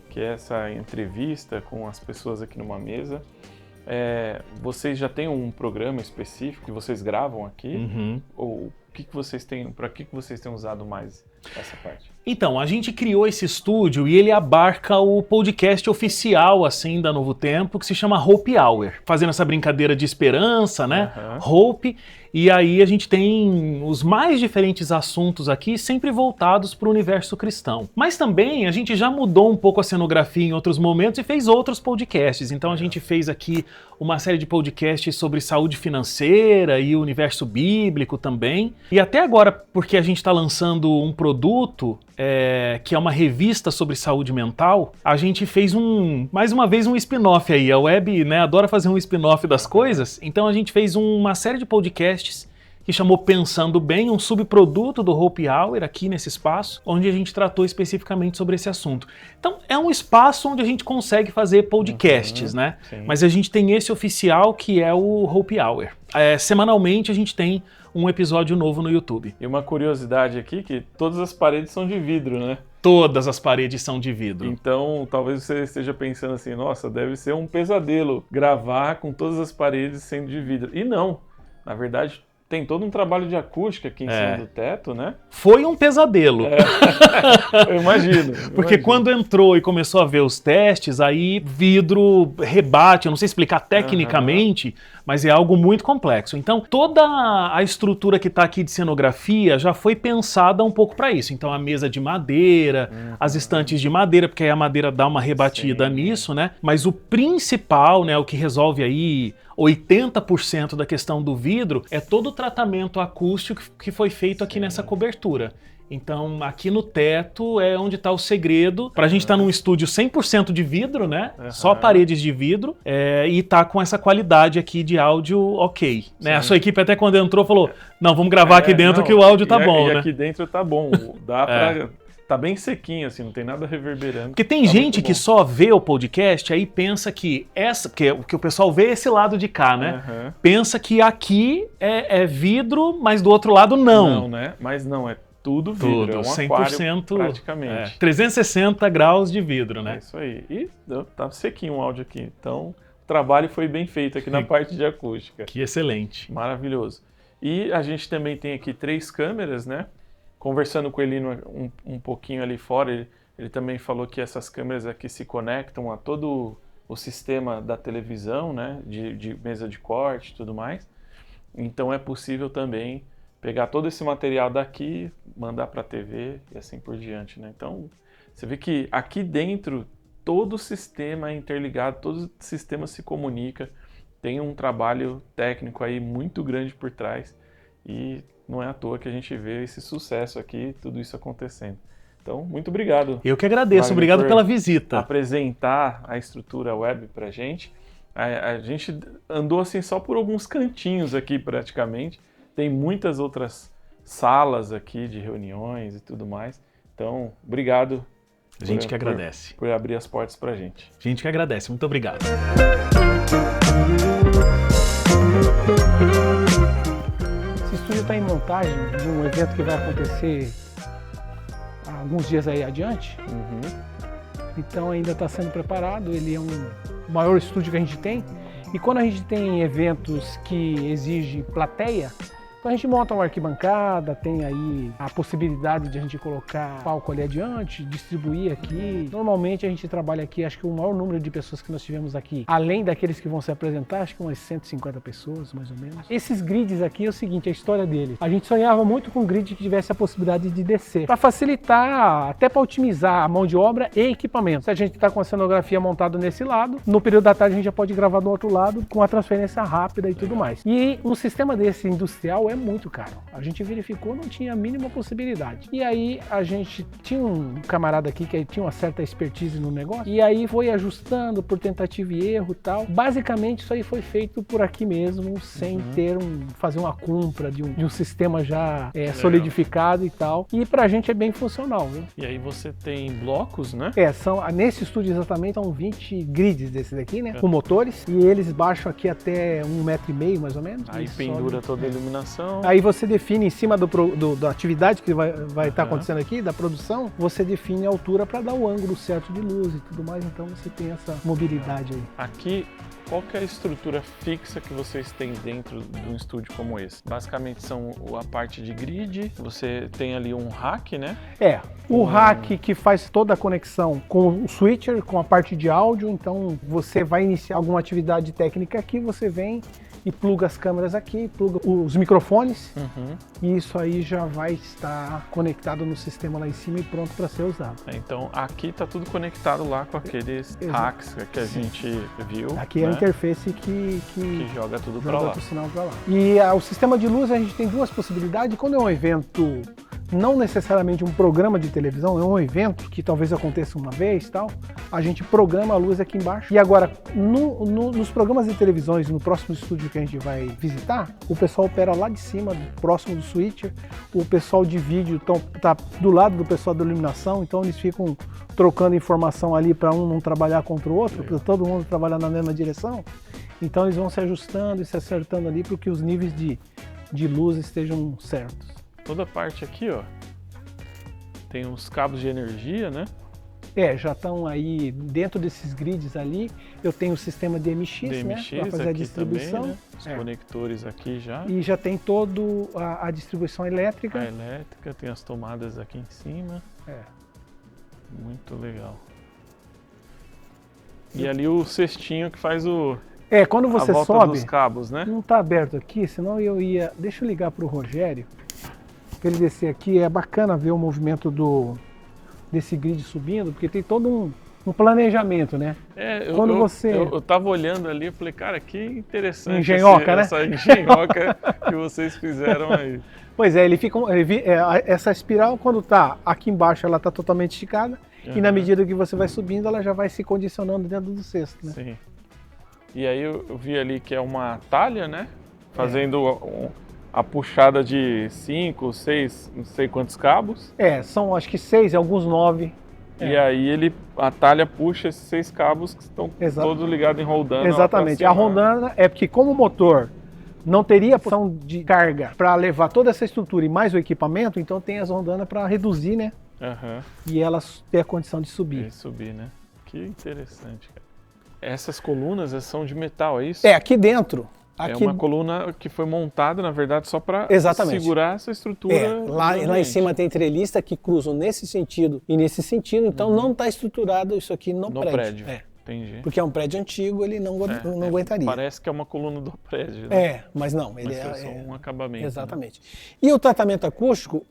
Que é essa entrevista com as pessoas aqui numa mesa. Vocês já têm um programa específico que vocês gravam aqui? Ou para que vocês têm usado mais essa parte?
Então, a gente criou esse estúdio e ele abarca o podcast oficial, assim, da Novo Tempo, que se chama Hope Hour. Fazendo essa brincadeira de esperança, né? Hope. E aí a gente tem os mais diferentes assuntos aqui, sempre voltados para o universo cristão. Mas também a gente já mudou um pouco a cenografia em outros momentos e fez outros podcasts. Então a gente fez aqui uma série de podcasts sobre saúde financeira e o universo bíblico também. E até agora, porque a gente está lançando um produto que é uma revista sobre saúde mental, a gente fez mais uma vez um spin-off aí. A web, né, adora fazer um spin-off das coisas, então a gente fez uma série de podcasts que chamou Pensando Bem, um subproduto do Hope Hour aqui nesse espaço, onde a gente tratou especificamente sobre esse assunto. Então é um espaço onde a gente consegue fazer podcasts, né?
Sim.
Mas a gente tem esse oficial que é o Hope Hour. Semanalmente a gente tem um episódio novo no YouTube.
E uma curiosidade aqui, que todas as paredes são de vidro, né?
Todas as paredes são de vidro.
Então, talvez você esteja pensando assim, nossa, deve ser um pesadelo gravar com todas as paredes sendo de vidro. E não, na verdade, tem todo um trabalho de acústica aqui em cima do teto, né?
Foi um pesadelo.
Eu imagino.
Porque quando entrou e começou a ver os testes, aí vidro rebate, eu não sei explicar tecnicamente, mas é algo muito complexo. Então, toda a estrutura que está aqui de cenografia já foi pensada um pouco para isso. Então, a mesa de madeira, as estantes de madeira, porque aí a madeira dá uma rebatida nisso, né? Mas o principal, né, o que resolve aí 80% da questão do vidro é todo o tratamento acústico que foi feito aqui nessa cobertura. Então, aqui no teto é onde está o segredo. Pra gente estar num estúdio 100% de vidro, né? Só paredes de vidro. E tá com essa qualidade aqui de áudio ok. Né? A sua equipe até quando entrou falou, não, vamos gravar aqui dentro que o áudio tá bom, né?
E aqui dentro tá bom. Dá pra... Tá bem sequinho, assim, não tem nada reverberando.
Porque tem gente que só vê o podcast aí pensa que porque o pessoal vê esse lado de cá, né? Pensa que aqui é vidro, mas do outro lado não.
Não, né? Mas não, é tudo vidro, é um
100%,
aquário praticamente.
360 graus de vidro, né?
É isso aí. E tá sequinho o áudio aqui. Então, o trabalho foi bem feito aqui na parte de acústica.
Que excelente.
Maravilhoso. E a gente também tem aqui 3 câmeras, né? Conversando com ele um pouquinho ali fora, ele também falou que essas câmeras aqui se conectam a todo o sistema da televisão, né? De mesa de corte e tudo mais. Então é possível também pegar todo esse material daqui, mandar para a TV e assim por diante, né? Então, você vê que aqui dentro todo o sistema é interligado, todo o sistema se comunica, tem um trabalho técnico aí muito grande por trás e não é à toa que a gente vê esse sucesso aqui, tudo isso acontecendo. Então, muito obrigado.
Eu que agradeço, obrigado pela visita.
Apresentar a estrutura web pra gente. A gente andou assim só por alguns cantinhos aqui praticamente. Tem muitas outras salas aqui de reuniões e tudo mais. Então, obrigado.
A gente que agradece.
Por abrir as portas pra gente.
A gente que agradece. Muito obrigado.
Esse estúdio está em montagem de um evento que vai acontecer alguns dias aí adiante. Então ainda está sendo preparado. Ele é o maior estúdio que a gente tem. E quando a gente tem eventos que exigem plateia, então a gente monta uma arquibancada, tem aí a possibilidade de a gente colocar palco ali adiante, distribuir aqui. Normalmente a gente trabalha aqui, acho que o maior número de pessoas que nós tivemos aqui, além daqueles que vão se apresentar, acho que umas 150 pessoas, mais ou menos. Esses grids aqui é o seguinte, a história deles. A gente sonhava muito com um grid que tivesse a possibilidade de descer, para facilitar, até para otimizar a mão de obra e equipamento. Se a gente está com a cenografia montada nesse lado, no período da tarde a gente já pode gravar do outro lado com a transferência rápida e tudo mais. E um sistema desse industrial é muito caro. A gente verificou, não tinha a mínima possibilidade. E aí a gente tinha um camarada aqui que tinha uma certa expertise no negócio, e aí foi ajustando por tentativa e erro e tal. Basicamente isso aí foi feito por aqui mesmo, sem ter fazer uma compra de um sistema já solidificado e tal. E pra gente é bem funcional, viu?
E aí você tem blocos, né?
Nesse estúdio exatamente são 20 grids desse daqui, né? Com motores, e eles baixam aqui até 1,5 metro mais ou menos.
Aí pendura toda a iluminação.
Aí você define em cima da atividade que vai estar acontecendo aqui, da produção, você define a altura para dar o ângulo certo de luz e tudo mais, então você tem essa mobilidade aí.
Aqui, qual que é a estrutura fixa que vocês têm dentro de um estúdio como esse? Basicamente são a parte de grid, você tem ali um rack, né?
O rack que faz toda a conexão com o switcher, com a parte de áudio, então você vai iniciar alguma atividade técnica aqui, você vem e pluga as câmeras aqui, pluga os microfones, e isso aí já vai estar conectado no sistema lá em cima e pronto para ser usado.
Então aqui está tudo conectado lá com aqueles racks que a gente viu.
Aqui é a interface que
joga tudo para lá.
O sinal para lá. E o sistema de luz a gente tem duas possibilidades. Quando é um evento, não necessariamente um programa de televisão, é um evento que talvez aconteça uma vez e tal, a gente programa a luz aqui embaixo. E agora, nos programas de televisões, no próximo estúdio que a gente vai visitar, o pessoal opera lá de cima, próximo do switcher, o pessoal de vídeo tá do lado do pessoal da iluminação, então eles ficam trocando informação ali para um não trabalhar contra o outro, para todo mundo trabalhar na mesma direção. Então eles vão se ajustando e se acertando ali para que os níveis de luz estejam certos.
Toda a parte aqui, ó, tem uns cabos de energia, né?
Já estão aí dentro desses grids ali. Eu tenho o sistema DMX, né, para fazer a distribuição.
Também, né? Os conectores aqui já.
E já tem toda a distribuição elétrica.
A elétrica, tem as tomadas aqui em cima. Muito legal. E ali o cestinho que faz
quando você
a volta
sobe,
dos cabos, né?
não está aberto aqui, senão eu ia... Deixa eu ligar para o Rogério, para ele descer aqui. É bacana ver o movimento desse grid subindo, porque tem todo um planejamento, né?
Eu tava olhando ali e falei, cara, que interessante
engenhoca, né?
Essa engenhoca que vocês fizeram aí.
Pois é, essa espiral, quando tá aqui embaixo, ela tá totalmente esticada, e na medida que você vai subindo, ela já vai se condicionando dentro do cesto, né?
Sim. E aí eu vi ali que é uma talha, né? Fazendo a puxada de 5, 6, não sei quantos cabos.
São acho que 6, alguns 9.
E aí a talha puxa esses 6 cabos que estão todos ligados em roldana.
Exatamente. A roldana é porque como o motor não teria opção de carga para levar toda essa estrutura e mais o equipamento, então tem as rondanas para reduzir, né? E elas ter a condição de subir.
Né? Que interessante, cara. Essas colunas são de metal, é isso?
Aqui dentro.
É uma coluna que foi montada, na verdade, só para segurar essa estrutura.
Lá em cima tem trelista que cruzam nesse sentido e nesse sentido, então não está estruturado isso aqui no prédio.
Entendi.
Porque é um prédio antigo, ele não aguentaria.
Parece que é uma coluna do prédio, né?
Mas não, ele
é só um acabamento.
Exatamente. Né? E o tratamento acústico,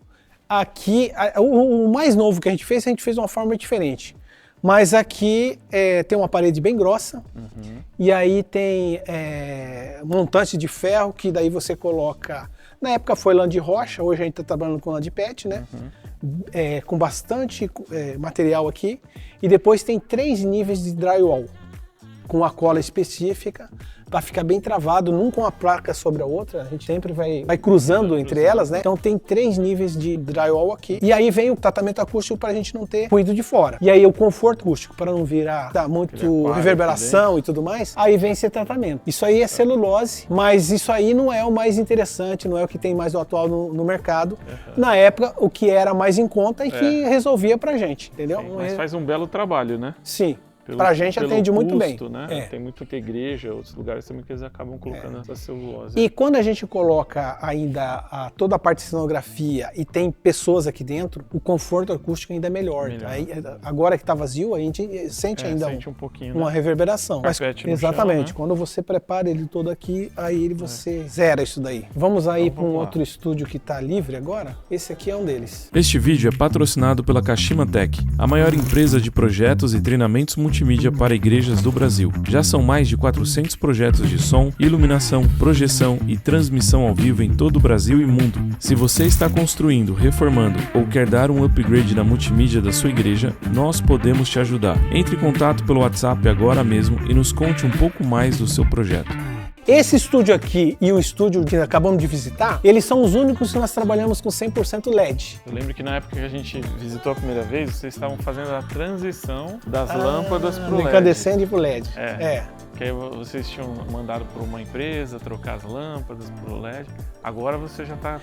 aqui, o mais novo que a gente fez de uma forma diferente. Mas aqui tem uma parede bem grossa, e aí tem montante de ferro, que daí você coloca... Na época foi lã de rocha, hoje a gente está trabalhando com lã de PET, né? Com bastante material aqui. E depois tem 3 níveis de drywall, com a cola específica, para ficar bem travado, num com a placa sobre a outra, a gente sempre vai cruzando entre elas, né? Então tem 3 níveis de drywall aqui. E aí vem o tratamento acústico para a gente não ter ruído de fora. E aí o conforto acústico, para não virar muito reverberação e tudo mais, aí vem esse tratamento. Isso aí é celulose, mas isso aí não é o mais interessante, não é o que tem mais atual no mercado. Na época, o que era mais em conta e que resolvia pra gente, entendeu?
Sim, mas faz um belo trabalho, né?
Sim. Pra gente atende muito bem.
Né? Tem muita igreja, outros lugares também que eles acabam colocando essa celulose.
E quando a gente coloca ainda toda a parte de cenografia e tem pessoas aqui dentro, o conforto acústico ainda é melhor. Aí, agora que está vazio, a gente sente ainda
um pouquinho,
uma reverberação. Mas, exatamente. Chão, né? Quando você prepara ele todo aqui, aí você zera isso daí. Vamos aí para um outro estúdio que está livre agora. Esse aqui é um deles.
Este vídeo é patrocinado pela Kashima Tech, a maior empresa de projetos e treinamentos multimídia para igrejas do Brasil. Já são mais de 400 projetos de som, iluminação, projeção e transmissão ao vivo em todo o Brasil e mundo. Se você está construindo, reformando ou quer dar um upgrade na multimídia da sua igreja, nós podemos te ajudar. Entre em contato pelo WhatsApp agora mesmo e nos conte um pouco mais do seu projeto.
Esse estúdio aqui e o estúdio que acabamos de visitar, eles são os únicos que nós trabalhamos com 100% LED.
Eu lembro que na época que a gente visitou a primeira vez, vocês estavam fazendo a transição das lâmpadas para o LED.
Incandescente para o LED.
Que aí vocês tinham mandado para uma empresa trocar as lâmpadas para o LED. Agora você já está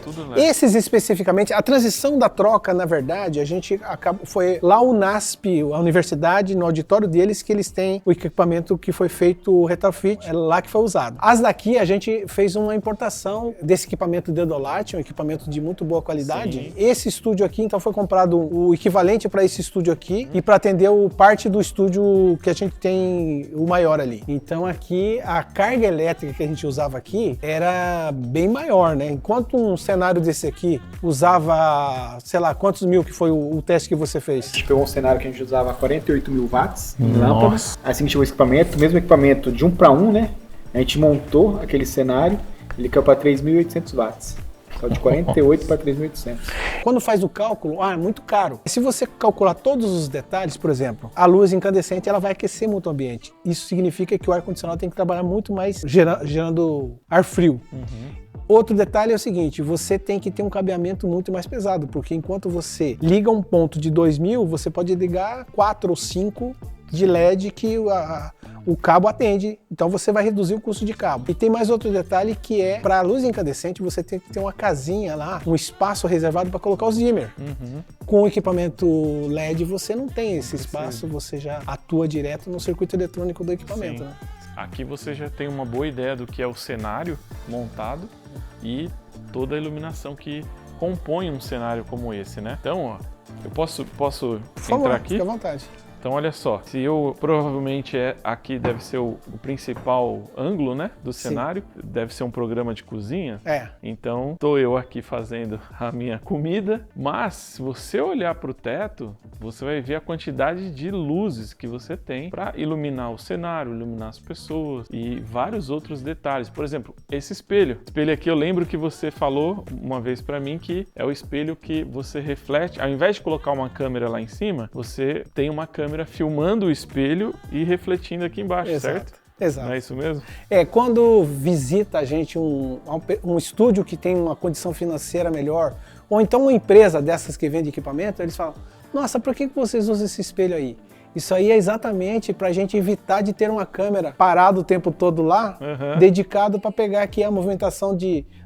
tudo LED.
Esses especificamente, a transição da troca, na verdade, a gente foi lá o NASP, a universidade, no auditório deles, que eles têm o equipamento que foi feito o retrofit, é lá que foi usado. As daqui a gente fez uma importação desse equipamento Dedolite, um equipamento de muito boa qualidade. Sim. Esse estúdio aqui, então, foi comprado o equivalente para esse estúdio aqui e para atender parte do estúdio que a gente tem, o maior ali. Então aqui, a carga elétrica que a gente usava aqui era bem maior, né? Enquanto um cenário desse aqui usava, sei lá, quantos mil que foi o teste que você fez?
A gente pegou um cenário que a gente usava 48 mil watts em lâmpadas. Aí a gente tinha o equipamento, o mesmo equipamento de 1 para 1, né? A gente montou aquele cenário, ele caiu para 3.800 watts. Só de 48 para 3.800.
Quando faz o cálculo, é muito caro. Se você calcular todos os detalhes, por exemplo, a luz incandescente ela vai aquecer muito o ambiente. Isso significa que o ar-condicionado tem que trabalhar muito mais gerando ar frio. Outro detalhe é o seguinte, você tem que ter um cabeamento muito mais pesado, porque enquanto você liga um ponto de 2.000, você pode ligar 4 ou 5 de LED que o cabo atende, então você vai reduzir o custo de cabo. E tem mais outro detalhe que é, para a luz incandescente, você tem que ter uma casinha lá, um espaço reservado para colocar os dimmer. Com o equipamento LED você não tem esse espaço, você já atua direto no circuito eletrônico do equipamento. Né?
Aqui você já tem uma boa ideia do que é o cenário montado e toda a iluminação que compõe um cenário como esse, né? Então, ó, eu posso entrar aqui?
Fique à vontade.
Então, olha só, se eu provavelmente aqui deve ser o principal ângulo, né, do cenário, deve ser um programa de cozinha. Então, estou eu aqui fazendo a minha comida, mas se você olhar para o teto, você vai ver a quantidade de luzes que você tem para iluminar o cenário, iluminar as pessoas e vários outros detalhes. Por exemplo, esse espelho. Espelho aqui, eu lembro que você falou uma vez para mim que é o espelho que você reflete. Ao invés de colocar uma câmera lá em cima, você tem uma câmera filmando o espelho e refletindo aqui embaixo, certo?
Exato.
Não é isso mesmo?
Quando visita a gente um estúdio que tem uma condição financeira melhor, ou então uma empresa dessas que vende equipamento, eles falam, nossa, por que vocês usam esse espelho aí? Isso aí é exatamente para a gente evitar de ter uma câmera parada o tempo todo lá, dedicado para pegar aqui a movimentação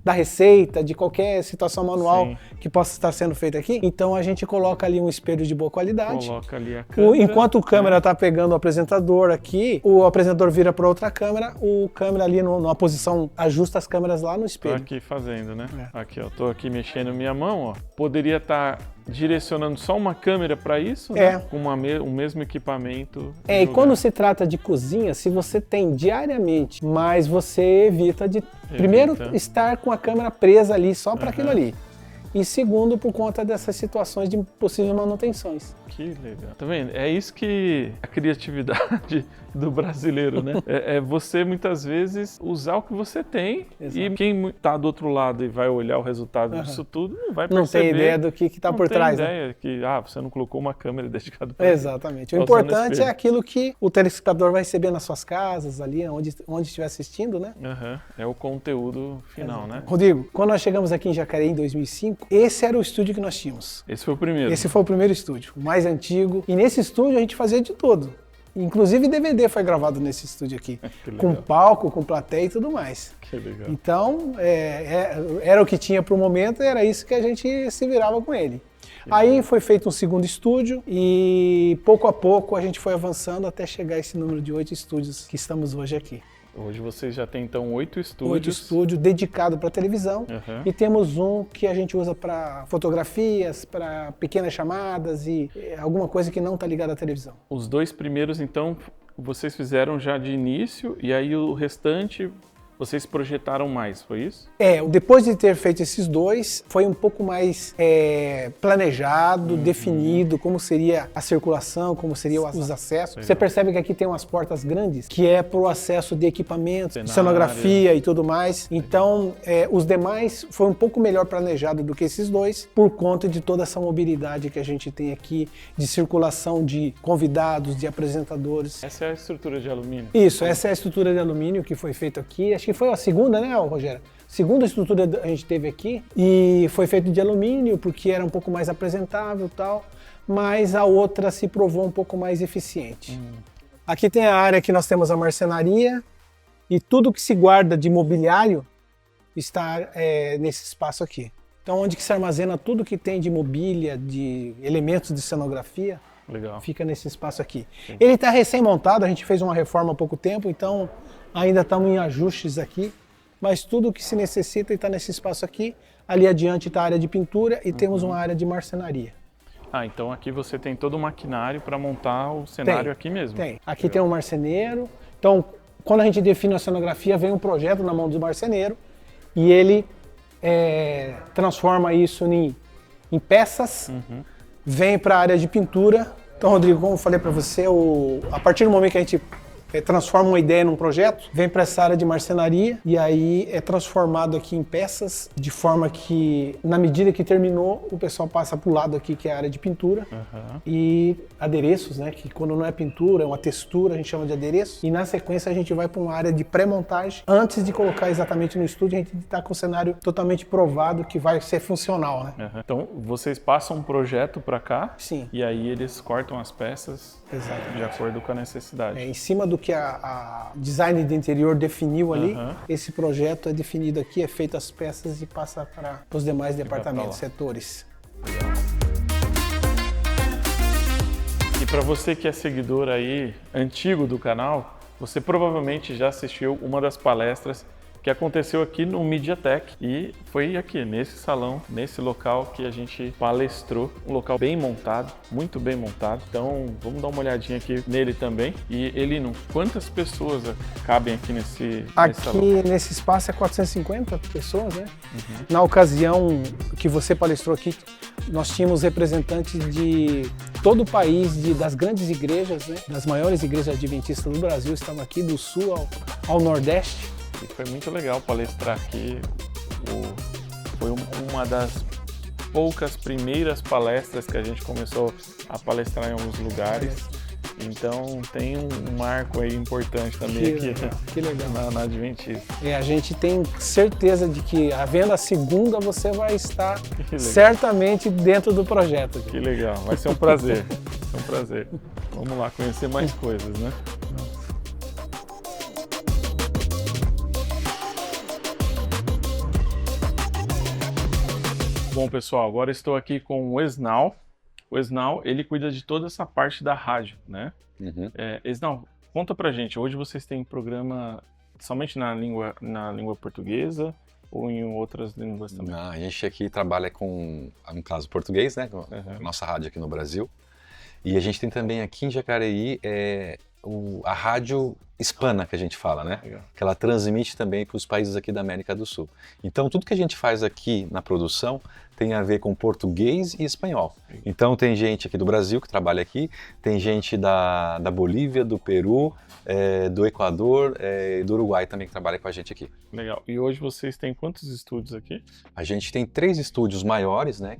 da receita, de qualquer situação manual que possa estar sendo feita aqui. Então a gente coloca ali um espelho de boa qualidade.
Coloca ali a câmera.
Enquanto o câmera está pegando o apresentador aqui, o apresentador vira para outra câmera, o câmera ali numa posição ajusta as câmeras lá no espelho.
Tô aqui fazendo, né? Aqui, ó, tô aqui mexendo minha mão, ó. Poderia estar direcionando só uma câmera para isso, né? Com o mesmo equipamento.
E quando se trata de cozinha, se você tem diariamente, mas você evita de, primeiro, estar com a câmera presa ali só para aquilo ali. E segundo, por conta dessas situações de possíveis manutenções.
Que legal. Tá vendo? É isso que a criatividade do brasileiro, né? É você, muitas vezes, usar o que você tem. Exato. E quem tá do outro lado e vai olhar o resultado disso tudo, não vai perceber.
Não tem ideia do que tá por trás,
né? Não tem ideia que, você não colocou uma câmera dedicada para
Exatamente. O importante é aquilo que o telespectador vai receber nas suas casas, ali, onde estiver assistindo, né?
É o conteúdo final, né?
Rodrigo, quando nós chegamos aqui em Jacareí em 2005, esse era o estúdio que nós tínhamos.
Esse foi o primeiro?
Esse foi o primeiro estúdio, o mais antigo. E nesse estúdio a gente fazia de tudo. Inclusive DVD foi gravado nesse estúdio aqui. Com palco, com plateia e tudo mais.
Que legal.
Então, era o que tinha para o momento e era isso que a gente se virava com ele. Aí foi feito um segundo estúdio e pouco a pouco a gente foi avançando até chegar a esse número de 8 estúdios que estamos hoje aqui.
Hoje vocês já têm, então, 8 estúdios.
8 estúdios dedicados para televisão. E temos um que a gente usa para fotografias, para pequenas chamadas e alguma coisa que não está ligada à televisão.
Os 2 primeiros, então, vocês fizeram já de início e aí o restante vocês projetaram mais, foi isso?
Depois de ter feito esses 2, foi um pouco mais planejado, definido como seria a circulação, como seriam os acessos. Você percebe que aqui tem umas portas grandes, que é para o acesso de equipamentos, cenografia e tudo mais. Então, os demais foi um pouco melhor planejado do que esses 2, por conta de toda essa mobilidade que a gente tem aqui, de circulação de convidados, de apresentadores.
Essa é a estrutura de alumínio?
Isso, essa é a estrutura de alumínio que foi feita aqui. Acho que foi a segunda, né, Rogério? Segunda estrutura a gente teve aqui e foi feito de alumínio porque era um pouco mais apresentável e tal, mas a outra se provou um pouco mais eficiente. Aqui tem a área que nós temos a marcenaria e tudo que se guarda de mobiliário está nesse espaço aqui. Então, onde que se armazena tudo que tem de mobília, de elementos de cenografia, fica nesse espaço aqui. Ele está recém-montado, a gente fez uma reforma há pouco tempo, então ainda estamos em ajustes aqui, mas tudo que se necessita está nesse espaço aqui. Ali adiante está a área de pintura e temos uma área de marcenaria.
Então aqui você tem todo o maquinário para montar o cenário aqui mesmo? Tem.
Aqui tem um marceneiro. Então, quando a gente define a cenografia, vem um projeto na mão do marceneiro e ele transforma isso em peças, vem para a área de pintura. Então, Rodrigo, como eu falei para você, a partir do momento que a gente transforma uma ideia num projeto, vem para essa área de marcenaria e aí é transformado aqui em peças, de forma que, na medida que terminou, o pessoal passa para o lado aqui, que é a área de pintura, e adereços, né? Que quando não é pintura, é uma textura, a gente chama de adereço, e na sequência a gente vai para uma área de pré-montagem. Antes de colocar exatamente no estúdio, a gente está com o cenário totalmente provado que vai ser funcional, né?
Então, vocês passam um projeto para cá,
Sim.
E aí eles cortam as peças de acordo com a necessidade.
Em cima do que a design de interior definiu ali, esse projeto é definido aqui, é feito as peças e passa para os demais departamentos, setores.
E para você que é seguidor aí, antigo do canal, você provavelmente já assistiu uma das palestras que aconteceu aqui no MediaTek e foi aqui, nesse salão, nesse local que a gente palestrou, um local bem montado, muito bem montado. Então, vamos dar uma olhadinha aqui nele também. E Elino, quantas pessoas cabem aqui nesse salão?
Aqui nesse espaço é 450 pessoas, né? Na ocasião que você palestrou aqui, nós tínhamos representantes de todo o país, das grandes igrejas, né? Das maiores igrejas adventistas do Brasil, estavam aqui do sul ao nordeste.
E foi muito legal palestrar aqui. Foi uma das poucas primeiras palestras que a gente começou a palestrar em alguns lugares. Então tem um marco aí importante também
que legal.
Na Adventista.
A gente tem certeza de que, havendo a segunda, você vai estar certamente dentro do projeto.
Que legal, vai ser um prazer. Vai ser um prazer. Vamos lá conhecer mais coisas, né? Bom, pessoal, agora estou aqui com o Esnal. O Esnal, ele cuida de toda essa parte da rádio, né? Esnal, conta pra gente, hoje vocês têm programa somente na língua portuguesa ou em outras línguas também?
Não, a gente aqui trabalha com, no caso, português, né? Nossa rádio aqui no Brasil. E a gente tem também aqui em Jacareí a rádio hispana, que a gente fala, né?
Legal.
Que ela transmite também para os países aqui da América do Sul. Então, tudo que a gente faz aqui na produção tem a ver com português e espanhol. Então, tem gente aqui do Brasil que trabalha aqui, tem gente da Bolívia, do Peru, do Equador e do Uruguai também que trabalha com a gente aqui.
Legal. E hoje vocês têm quantos estúdios aqui?
A gente tem 3 estúdios maiores, né?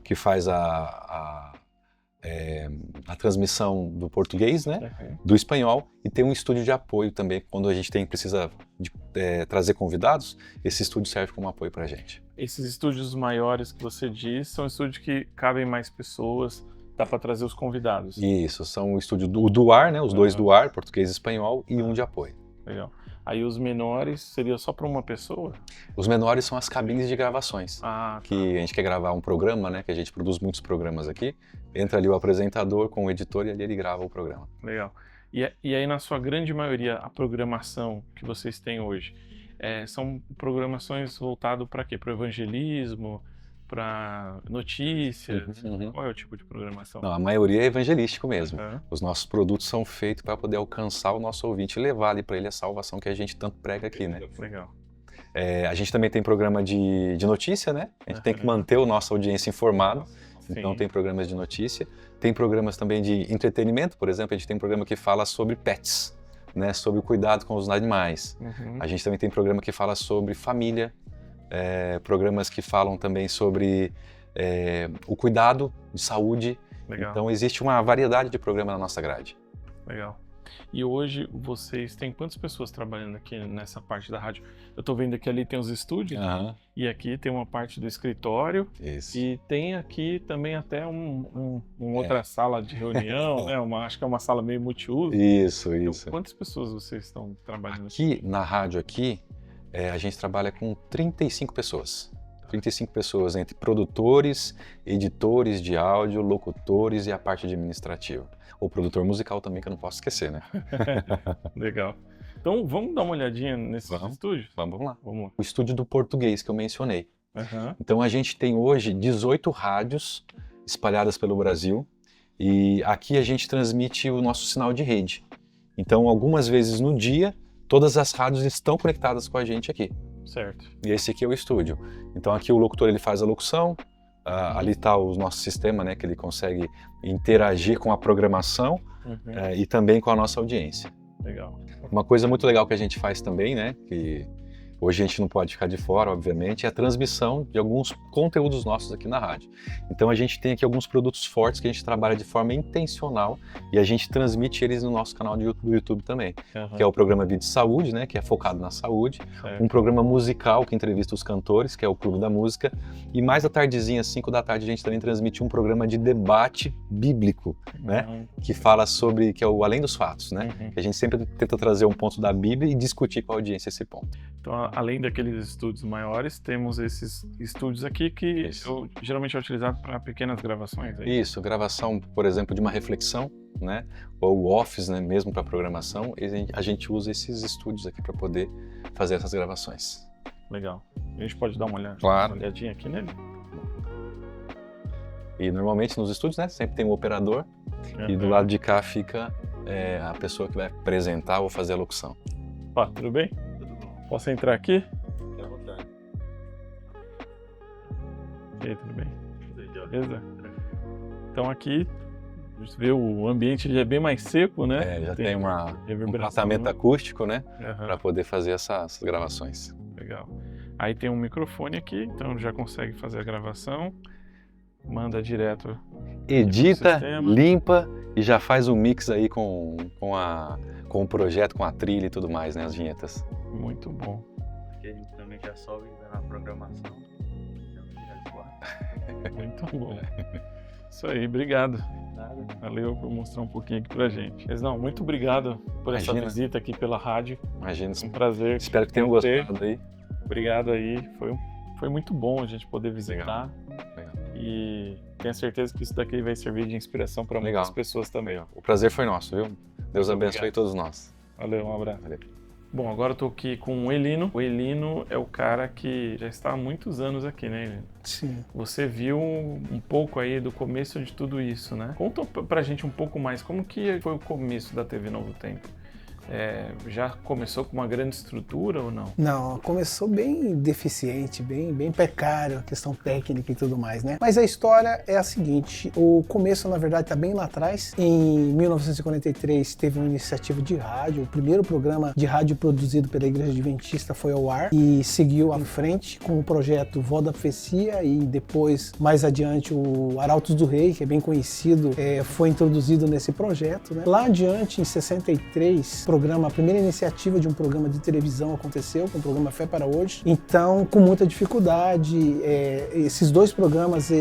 Que faz a transmissão do português, né, do espanhol, e tem um estúdio de apoio também, quando a gente precisa trazer convidados, esse estúdio serve como apoio para a gente.
Esses estúdios maiores que você diz, são estúdios que cabem mais pessoas, dá para trazer os convidados?
Isso, são o estúdio do ar, né, os 2 do ar, português e espanhol, e um de apoio.
Legal. Aí os menores seria só para uma pessoa?
Os menores são as cabines de gravações, que a gente quer gravar um programa, né, que a gente produz muitos programas aqui, entra ali o apresentador com o editor e ali ele grava o programa.
Legal. E aí na sua grande maioria, a programação que vocês têm hoje, são programações voltadas para quê? Para o evangelismo, para notícias? Qual é o tipo de programação?
Não, a maioria é evangelístico mesmo. Os nossos produtos são feitos para poder alcançar o nosso ouvinte e levar ali para ele a salvação que a gente tanto prega aqui, né?
Legal.
A gente também tem programa de notícia, né? A gente tem que manter a nossa audiência informada. Então tem programas de notícia, tem programas também de entretenimento, por exemplo, a gente tem um programa que fala sobre pets, né? Sobre o cuidado com os animais. A gente também tem programa que fala sobre família, programas que falam também sobre o cuidado de saúde.
Legal.
Então existe uma variedade de programas na nossa grade.
Legal. E hoje vocês têm quantas pessoas trabalhando aqui nessa parte da rádio? Eu estou vendo que ali tem os estúdios e aqui tem uma parte do escritório.
Isso.
E tem aqui também até uma outra sala de reunião, né? Acho que é uma sala meio multiuso.
Isso.
Então, quantas pessoas vocês estão trabalhando
aqui? Na rádio aqui, a gente trabalha com 35 pessoas. 35 pessoas entre produtores, editores de áudio, locutores e a parte administrativa. O produtor musical também, que eu não posso esquecer, né?
Legal. Então, vamos dar uma olhadinha nesse estúdio?
Vamos lá. O estúdio do português que eu mencionei.
Uhum.
Então, a gente tem hoje 18 rádios espalhadas pelo Brasil e aqui a gente transmite o nosso sinal de rede. Então, algumas vezes no dia, todas as rádios estão conectadas com a gente aqui.
Certo.
E esse aqui é o estúdio. Então, aqui o locutor ele faz a locução, ali está o nosso sistema, né, que ele consegue interagir com a programação e também com a nossa audiência.
Legal.
Uma coisa muito legal que a gente faz também, né, que hoje a gente não pode ficar de fora, obviamente, é a transmissão de alguns conteúdos nossos aqui na rádio. Então a gente tem aqui alguns produtos fortes que a gente trabalha de forma intencional e a gente transmite eles no nosso canal do YouTube também, que é o programa Vida e Saúde, né, que é focado na saúde, um programa musical que entrevista os cantores, que é o Clube da Música, e mais à tardezinha, às 5 da tarde, a gente também transmite um programa de debate bíblico, né, que fala sobre, que é o Além dos Fatos, né, que a gente sempre tenta trazer um ponto da Bíblia e discutir com a audiência esse ponto.
Então, além daqueles estúdios maiores, temos esses estúdios aqui que geralmente é utilizado para pequenas gravações.
Isso, gravação, por exemplo, de uma reflexão, né? Ou office, né? Mesmo para programação, a gente usa esses estúdios aqui para poder fazer essas gravações.
Legal. A gente pode dar uma olhadinha aqui nele?
E normalmente nos estúdios, né? Sempre tem um operador e do lado de cá fica a pessoa que vai apresentar ou fazer a locução.
Ó, tudo bem? Posso entrar aqui?
Fique à vontade.
E aí, tudo bem? Beleza? Então aqui, você vê o ambiente já é bem mais seco, né?
Já tem um tratamento acústico, né? Para poder fazer essas gravações.
Legal. Aí tem um microfone aqui, então já consegue fazer a gravação, manda direto.
Edita, limpa e já faz um mix aí com o projeto, com a trilha e tudo mais, né? As vinhetas.
Muito bom.
Aqui a gente também já sobe na programação.
Muito bom. Isso aí, obrigado.
Nada.
Valeu por mostrar um pouquinho aqui pra gente. Mas não, muito obrigado por essa visita aqui pela rádio.
Imagina.
Um prazer.
Espero que tenham gostado aí.
Obrigado aí. Foi muito bom a gente poder visitar.
Legal.
E tenho certeza que isso daqui vai servir de inspiração para muitas pessoas também.
O prazer foi nosso, viu? Deus abençoe todos nós.
Valeu, um abraço.
Valeu.
Bom, agora eu tô aqui com o Elino. O Elino é o cara que já está há muitos anos aqui, né, Elino?
Sim.
Você viu um pouco aí do começo de tudo isso, né? Conta pra gente um pouco mais, como que foi o começo da TV Novo Tempo? Já começou com uma grande estrutura ou não?
Não, começou bem deficiente, bem precário, a questão técnica e tudo mais, né? Mas a história é a seguinte, o começo, na verdade, está bem lá atrás. Em 1943, teve uma iniciativa de rádio, o primeiro programa de rádio produzido pela Igreja Adventista foi ao ar e seguiu em frente com o projeto Vó da Profecia e depois, mais adiante, o Arautos do Rei, que é bem conhecido, foi introduzido nesse projeto, né? Lá adiante, em 63, a primeira iniciativa de um programa de televisão aconteceu, com o programa Fé para Hoje. Então, com muita dificuldade, esses dois programas,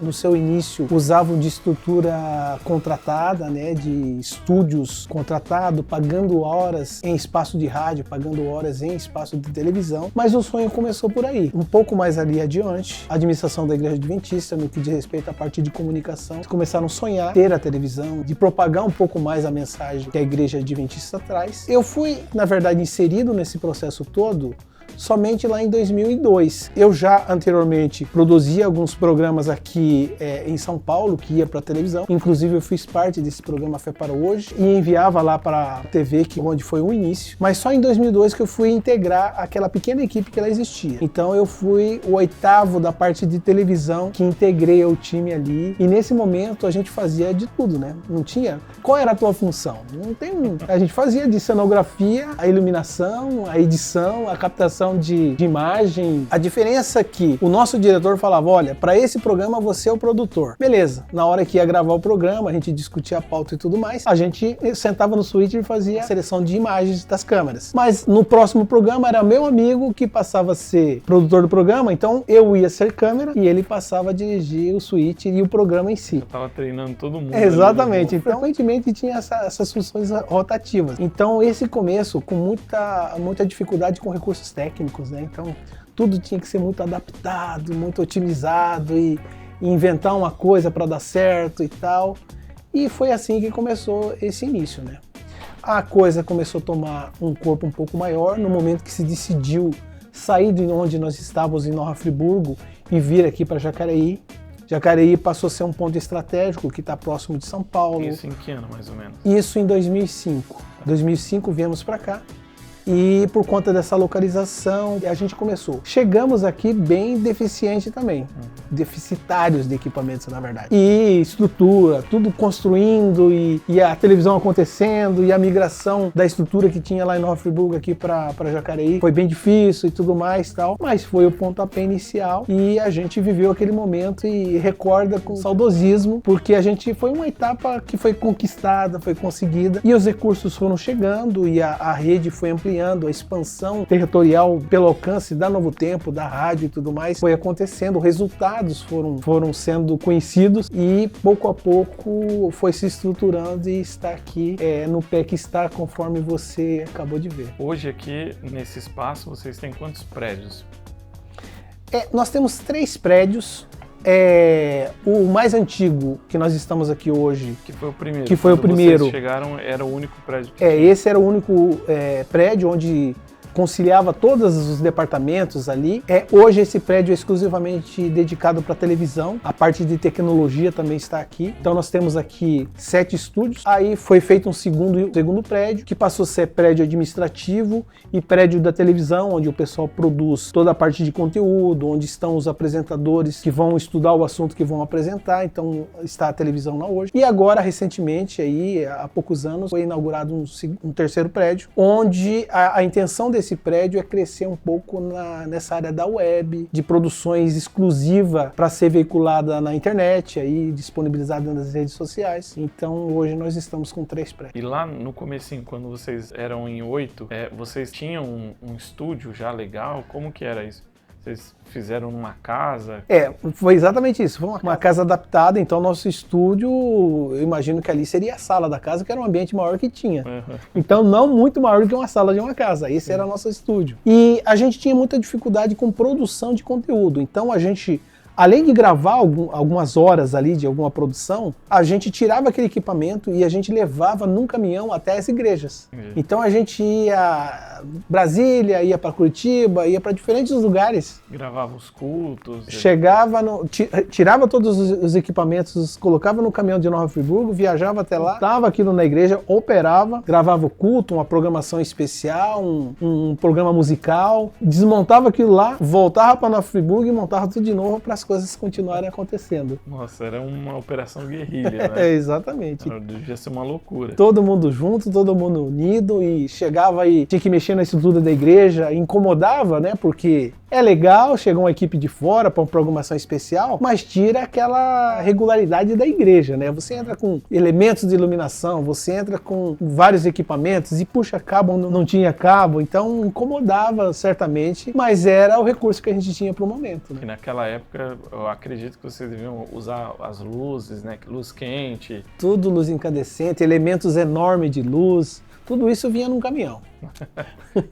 no seu início, usavam de estrutura contratada, né, de estúdios contratados, pagando horas em espaço de rádio, pagando horas em espaço de televisão. Mas o sonho começou por aí. Um pouco mais ali adiante, a administração da Igreja Adventista, no que diz respeito à parte de comunicação, começaram a sonhar ter a televisão, de propagar um pouco mais a mensagem que a Igreja Adventista traz. Eu fui, na verdade, inserido nesse processo todo somente lá em 2002. Eu já anteriormente produzia alguns programas aqui em São Paulo, que ia para a televisão. Inclusive eu fiz parte desse programa Fé para Hoje e enviava lá para a TV, onde foi o início. Mas só em 2002 que eu fui integrar aquela pequena equipe que ela existia. Então eu fui o 8º da parte de televisão que integrei o time ali. E nesse momento a gente fazia de tudo, né? Não tinha... Qual era a tua função? Não tem... A gente fazia de cenografia, a iluminação, a edição, a captação de imagem. A diferença é que o nosso diretor falava, olha, para esse programa você é o produtor. Beleza, na hora que ia gravar o programa, a gente discutia a pauta e tudo mais, a gente sentava no switcher e fazia a seleção de imagens das câmeras. Mas no próximo programa era meu amigo que passava a ser produtor do programa, então eu ia ser câmera e ele passava a dirigir o switcher e o programa em si.
Eu tava treinando todo mundo.
Exatamente, então frequentemente tinha essas funções rotativas. Então esse começo com muita dificuldade com recursos técnicos, né? Então tudo tinha que ser muito adaptado, muito otimizado e inventar uma coisa para dar certo e tal. E foi assim que começou esse início, né? A coisa começou a tomar um corpo um pouco maior no momento que se decidiu sair de onde nós estávamos em Nova Friburgo e vir aqui para Jacareí. Jacareí passou a ser um ponto estratégico que está próximo de São Paulo.
Isso em que ano, mais ou menos?
Isso em 2005. Em 2005 viemos para cá E por conta dessa localização, a gente começou. Chegamos aqui bem deficiente também. Deficitários de equipamentos, na verdade. E estrutura, tudo construindo e a televisão acontecendo e a migração da estrutura que tinha lá em Nova Friburgo aqui para Jacareí foi bem difícil e tudo mais tal, mas foi o pontapé inicial e a gente viveu aquele momento e recorda com saudosismo, porque a gente foi uma etapa que foi conquistada, foi conseguida e os recursos foram chegando e a rede foi ampliando, a expansão territorial pelo alcance da Novo Tempo, da rádio e tudo mais foi acontecendo, resultados foram sendo conhecidos e pouco a pouco foi se estruturando e está aqui no pé que está, conforme você acabou de ver.
Hoje aqui, nesse espaço, vocês têm quantos prédios?
Nós temos 3 prédios. O mais antigo que nós estamos aqui hoje,
que foi o primeiro.
Quando
vocês chegaram, era o único prédio.
Esse era o único prédio onde conciliava todos os departamentos ali. Hoje esse prédio é exclusivamente dedicado para televisão. A parte de tecnologia também está aqui. Então nós temos aqui 7 estúdios. Aí foi feito um segundo prédio, que passou a ser prédio administrativo e prédio da televisão, onde o pessoal produz toda a parte de conteúdo, onde estão os apresentadores que vão estudar o assunto que vão apresentar. Então está a televisão lá hoje. E agora, recentemente, aí, há poucos anos, foi inaugurado um terceiro prédio, onde a intenção desse prédio é crescer um pouco nessa área da web, de produções exclusivas para ser veiculada na internet, aí disponibilizada nas redes sociais. Então hoje nós estamos com 3 prédios.
E lá no comecinho, quando vocês eram em 8, vocês tinham um estúdio já legal? Como que era isso? Vocês fizeram numa casa?
Foi exatamente isso. Foi uma casa adaptada, então nosso estúdio, eu imagino que ali seria a sala da casa, que era um ambiente maior que tinha. Então não muito maior do que uma sala de uma casa. Esse era o nosso estúdio. E a gente tinha muita dificuldade com produção de conteúdo. Então a gente, além de gravar algumas horas ali de alguma produção, a gente tirava aquele equipamento e a gente levava num caminhão até as igrejas. Então a gente ia a Brasília, ia para Curitiba, ia para diferentes lugares.
Gravava os cultos.
Chegava, tirava todos os equipamentos, colocava no caminhão de Nova Friburgo, viajava até lá, estava aquilo na igreja, operava, gravava o culto, uma programação especial, um programa musical, desmontava aquilo lá, voltava para Nova Friburgo e montava tudo de novo para as coisas continuarem acontecendo.
Nossa, era uma operação guerrilha, né?
Exatamente.
Devia ser uma loucura.
Todo mundo junto, todo mundo unido e chegava e tinha que mexer na estrutura da igreja, incomodava, né? Porque é legal, chega uma equipe de fora para uma programação especial, mas tira aquela regularidade da igreja, né? Você entra com elementos de iluminação, você entra com vários equipamentos e puxa cabo onde não tinha cabo, então incomodava certamente, mas era o recurso que a gente tinha para o momento, né?
E naquela época, eu acredito que vocês deviam usar as luzes, né? Luz quente.
Tudo luz incandescente, elementos enormes de luz, tudo isso vinha num caminhão.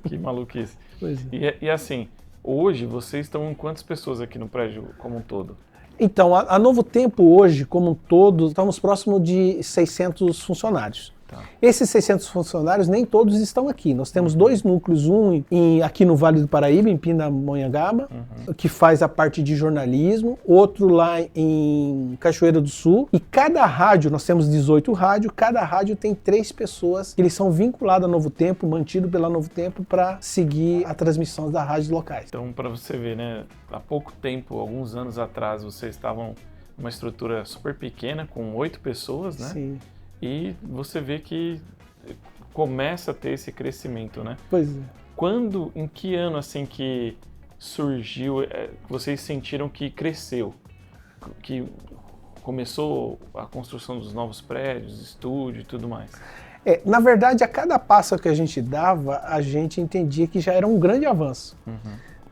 Que maluquice.
Pois é.
E assim, hoje vocês estão com quantas pessoas aqui no prédio como um todo?
Então, a Novo Tempo hoje, como um todo, estamos próximo de 600 funcionários.
Tá.
Esses 600 funcionários, nem todos estão aqui. Nós temos 2 núcleos, um aqui no Vale do Paraíba, em Pindamonhangaba, que faz a parte de jornalismo, outro lá em Cachoeira do Sul. E cada rádio, nós temos 18 rádios, cada rádio tem 3 pessoas que eles são vinculados a Novo Tempo, mantido pela Novo Tempo, para seguir a transmissão das rádios locais.
Então, para você ver, né, há pouco tempo, alguns anos atrás, vocês estavam numa estrutura super pequena, com 8 pessoas, né?
Sim.
E você vê que começa a ter esse crescimento, né?
Pois é.
Em que ano assim que surgiu, vocês sentiram que cresceu? Que começou a construção dos novos prédios, estúdio e tudo mais?
Na verdade, a cada passo que a gente dava, a gente entendia que já era um grande avanço.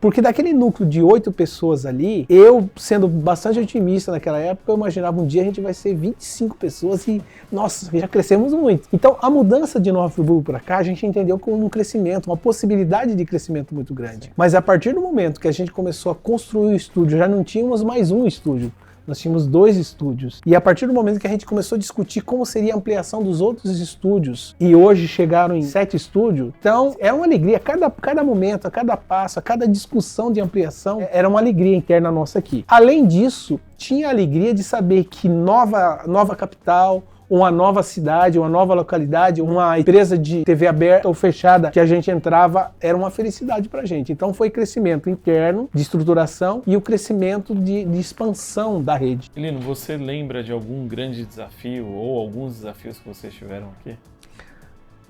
Porque daquele núcleo de 8 pessoas ali, eu, sendo bastante otimista naquela época, eu imaginava um dia a gente vai ser 25 pessoas e, nossa, já crescemos muito. Então, a mudança de Nova Friburgo para cá, a gente entendeu como um crescimento, uma possibilidade de crescimento muito grande. Mas a partir do momento que a gente começou a construir o estúdio, já não tínhamos mais um estúdio. Nós tínhamos 2 estúdios. E a partir do momento que a gente começou a discutir como seria a ampliação dos outros estúdios, e hoje chegaram em 7 estúdios, então é uma alegria. Cada momento, a cada passo, a cada discussão de ampliação, era uma alegria interna nossa aqui. Além disso, tinha a alegria de saber que nova capital, uma nova cidade, uma nova localidade, uma empresa de TV aberta ou fechada que a gente entrava, era uma felicidade para a gente. Então foi crescimento interno, de estruturação e o crescimento de expansão da rede.
Lino, você lembra de algum grande desafio ou alguns desafios que vocês tiveram aqui?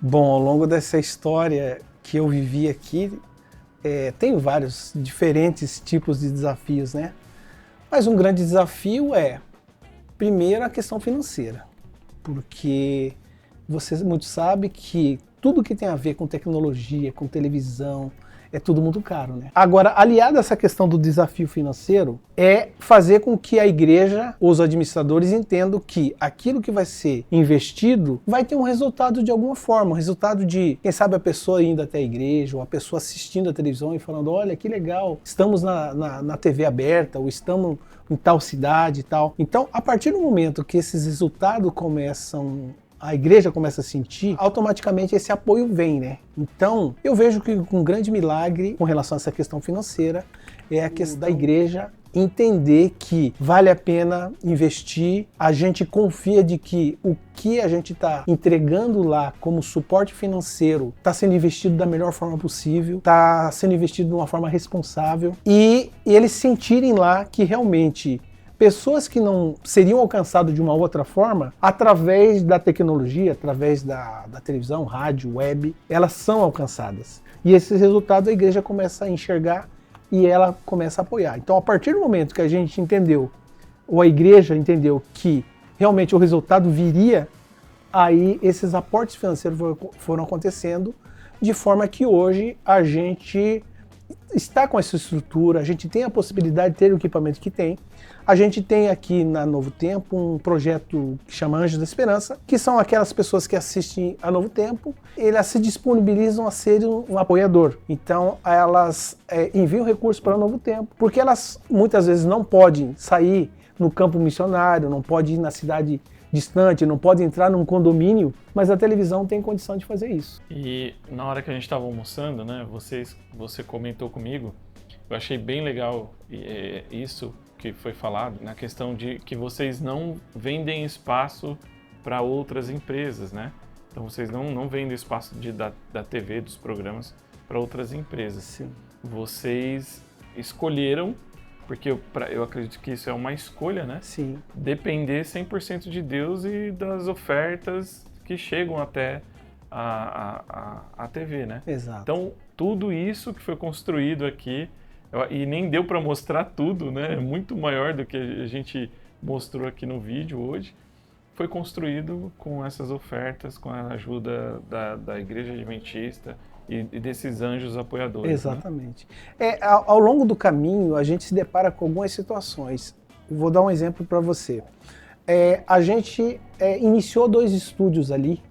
Bom, ao longo dessa história que eu vivi aqui, tem vários diferentes tipos de desafios, né? Mas um grande desafio é, primeiro, a questão financeira, porque você muito sabe que tudo que tem a ver com tecnologia, com televisão, é tudo muito caro, né? Agora, aliado a essa questão do desafio financeiro, é fazer com que a igreja, os administradores entendam que aquilo que vai ser investido vai ter um resultado de alguma forma, um resultado de, quem sabe, a pessoa indo até a igreja, ou a pessoa assistindo a televisão e falando, olha, que legal, estamos na TV aberta, ou estamos em tal cidade e tal. Então, a partir do momento que esses resultados a igreja começa a sentir, automaticamente esse apoio vem, né? Então, eu vejo que um grande milagre com relação a essa questão financeira é a questão da igreja entender que vale a pena investir, a gente confia de que o que a gente está entregando lá como suporte financeiro está sendo investido da melhor forma possível, está sendo investido de uma forma responsável e eles sentirem lá que realmente pessoas que não seriam alcançadas de uma outra forma, através da tecnologia, através da televisão, rádio, web, elas são alcançadas. E esses resultados a igreja começa a enxergar e ela começa a apoiar. Então, a partir do momento que a gente entendeu, ou a igreja entendeu que realmente o resultado viria, aí esses aportes financeiros foram acontecendo, de forma que hoje a gente está com essa estrutura, a gente tem a possibilidade de ter o equipamento que tem. A gente tem aqui na Novo Tempo um projeto que chama Anjos da Esperança, que são aquelas pessoas que assistem a Novo Tempo, elas se disponibilizam a ser um apoiador. Então elas enviam recursos para o Novo Tempo, porque elas muitas vezes não podem sair no campo missionário, não podem ir na cidade distante, não podem entrar num condomínio, mas a televisão tem condição de fazer isso.
E na hora que a gente estava almoçando, né, você comentou comigo, eu achei bem legal isso que foi falado, na questão de que vocês não vendem espaço para outras empresas, né? Então vocês não vendem espaço da TV, dos programas, para outras empresas.
Sim.
Vocês escolheram, porque eu acredito que isso é uma escolha, né?
Sim.
Depender 100% de Deus e das ofertas que chegam até a TV, né?
Exato.
Então, tudo isso que foi construído aqui, e nem deu para mostrar tudo, né? É muito maior do que a gente mostrou aqui no vídeo hoje, foi construído com essas ofertas, com a ajuda da Igreja Adventista e desses anjos apoiadores.
Exatamente. Né? Ao longo do caminho, a gente se depara com algumas situações. Vou dar um exemplo para você. A gente iniciou 2 estúdios ali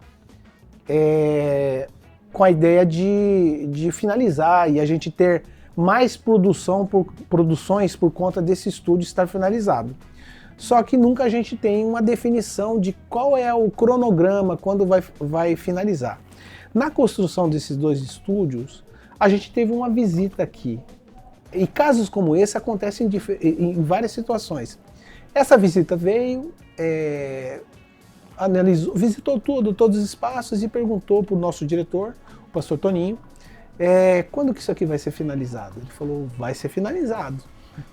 com a ideia de finalizar e a gente ter mais produções por conta desse estúdio estar finalizado. Só que nunca a gente tem uma definição de qual é o cronograma, quando vai finalizar. Na construção desses 2 estúdios, a gente teve uma visita aqui. E casos como esse acontecem em várias situações. Essa visita veio, analisou, visitou todos os espaços e perguntou para o nosso diretor, o pastor Toninho, quando que isso aqui vai ser finalizado? Ele falou, vai ser finalizado.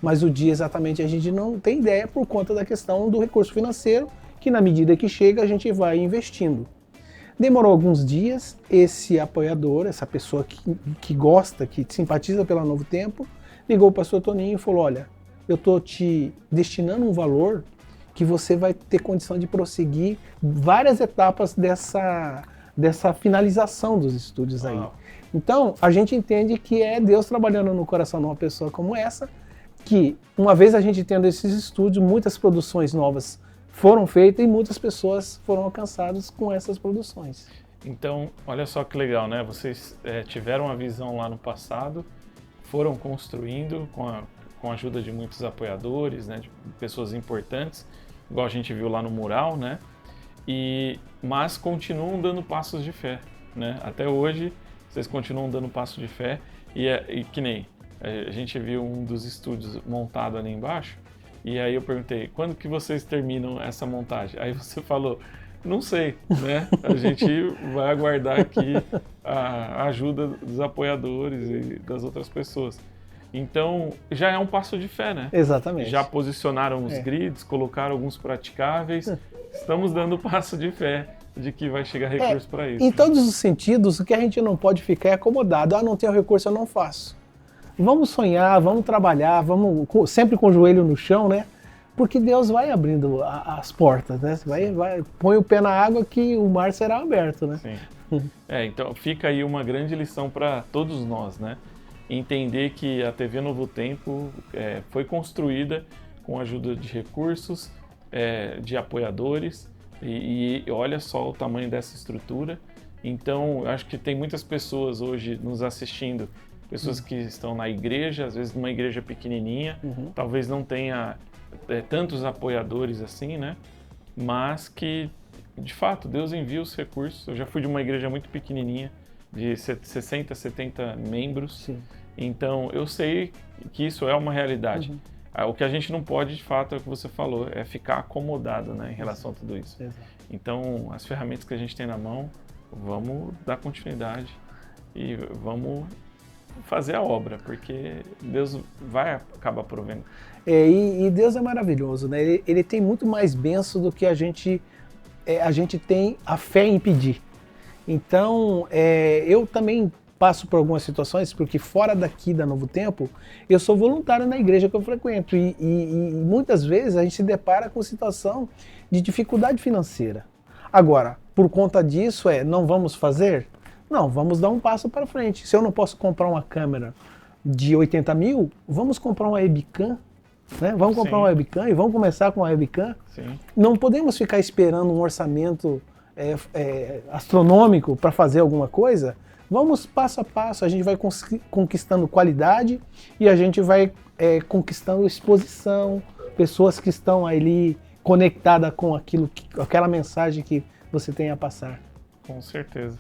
Mas o dia exatamente a gente não tem ideia por conta da questão do recurso financeiro, que na medida que chega a gente vai investindo. Demorou alguns dias, esse apoiador, essa pessoa que gosta, que simpatiza pela Novo Tempo, ligou para o pastor Toninho e falou, olha, eu estou te destinando um valor que você vai ter condição de prosseguir várias etapas dessa finalização dos estúdios aí. Então, a gente entende que é Deus trabalhando no coração de uma pessoa como essa, que uma vez a gente tendo esses estúdios, muitas produções novas foram feitas e muitas pessoas foram alcançadas com essas produções.
Então, olha só que legal, né? Vocês tiveram uma visão lá no passado, foram construindo com a ajuda de muitos apoiadores, né? De pessoas importantes, igual a gente viu lá no mural, né? Mas continuam dando passos de fé, né? Até hoje, vocês continuam dando passos de fé e que nem a gente viu um dos estúdios montado ali embaixo. E aí eu perguntei, quando que vocês terminam essa montagem? Aí você falou, Não sei, né? A gente vai aguardar aqui a ajuda dos apoiadores e das outras pessoas. Então, já é um passo de fé, né?
Exatamente.
Já posicionaram os grids, colocaram alguns praticáveis. Estamos dando passo de fé de que vai chegar recurso para isso.
Em todos os sentidos, o que a gente não pode ficar é acomodado. Ah, não tenho recurso, eu não faço. Vamos sonhar, vamos trabalhar, vamos sempre com o joelho no chão, né? Porque Deus vai abrindo as portas, né? Põe o pé na água que o mar será aberto, né?
Sim. Então fica aí uma grande lição para todos nós, né? Entender que a TV Novo Tempo foi construída com a ajuda de recursos, de apoiadores, e olha só o tamanho dessa estrutura. Então, acho que tem muitas pessoas hoje nos assistindo, pessoas que estão na igreja, às vezes numa igreja pequenininha, talvez não tenha tantos apoiadores assim, né? Mas que, de fato, Deus envia os recursos. Eu já fui de uma igreja muito pequenininha, de 60, 70 membros. Sim. Então, eu sei que isso é uma realidade. O que a gente não pode, de fato, é o que você falou, é ficar acomodado, né, em relação a tudo isso. Exato. Então, as ferramentas que a gente tem na mão, vamos dar continuidade e vamos fazer a obra, porque Deus vai acabar provendo.
E Deus é maravilhoso, né? Ele tem muito mais bênção do que a gente tem a fé em pedir. Então, eu também passo por algumas situações, porque fora daqui da Novo Tempo, eu sou voluntário na igreja que eu frequento e muitas vezes a gente se depara com situação de dificuldade financeira. Agora, por conta disso, não vamos fazer? Não, vamos dar um passo para frente. Se eu não posso comprar uma câmera de 80 mil, vamos comprar uma webcam, né? Vamos comprar uma webcam e vamos começar com uma webcam. Sim. Não podemos ficar esperando um orçamento astronômico para fazer alguma coisa. Vamos passo a passo, a gente vai conquistando qualidade e a gente vai conquistando exposição, pessoas que estão ali conectadas com aquela mensagem que você tem a passar.
Com certeza.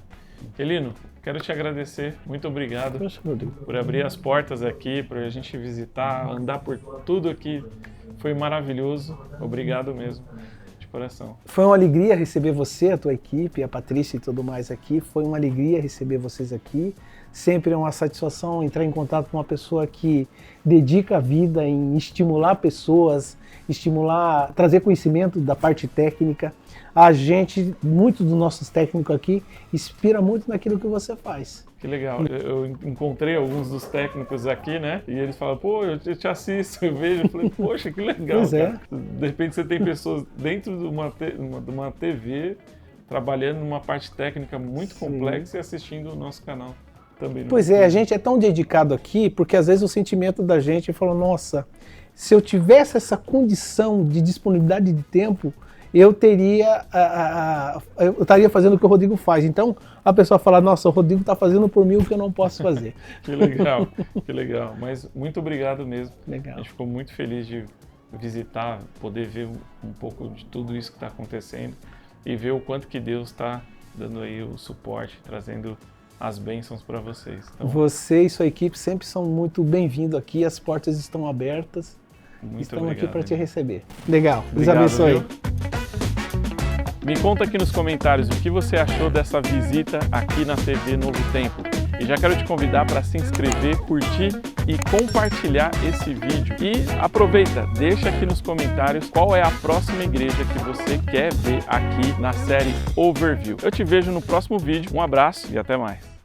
Elino, quero te agradecer, muito obrigado por abrir as portas aqui, por a gente visitar, andar por tudo aqui, foi maravilhoso, obrigado mesmo. Coração.
Foi uma alegria receber você, a tua equipe, a Patrícia e tudo mais aqui. Foi uma alegria receber vocês aqui. Sempre é uma satisfação entrar em contato com uma pessoa que dedica a vida em estimular pessoas, trazer conhecimento da parte técnica. A gente, muitos dos nossos técnicos aqui, inspira muito naquilo que você faz.
Que legal. Eu encontrei alguns dos técnicos aqui, né? E eles falam, pô, eu te assisto, eu vejo. Eu falei, poxa, que legal,
pois
cara. De repente você tem pessoas dentro de uma TV, trabalhando numa parte técnica muito complexa e assistindo o nosso canal também.
Pois a gente é tão dedicado aqui, porque às vezes o sentimento da gente fala, nossa, se eu tivesse essa condição de disponibilidade de tempo, eu estaria fazendo o que o Rodrigo faz. Então, a pessoa fala, nossa, o Rodrigo está fazendo por mim o que eu não posso fazer.
Que legal, que legal. Mas muito obrigado mesmo.
Legal.
A gente ficou muito feliz de visitar, poder ver um pouco de tudo isso que está acontecendo e ver o quanto que Deus está dando aí o suporte, trazendo as bênçãos para vocês. Então,
você e sua equipe sempre são muito bem-vindos aqui, as portas estão abertas. Estamos aqui para te receber. Legal, Deus abençoe.
Viu? Me conta aqui nos comentários o que você achou dessa visita aqui na TV Novo Tempo. E já quero te convidar para se inscrever, curtir e compartilhar esse vídeo. E aproveita, deixa aqui nos comentários qual é a próxima igreja que você quer ver aqui na série Overview. Eu te vejo no próximo vídeo, um abraço e até mais.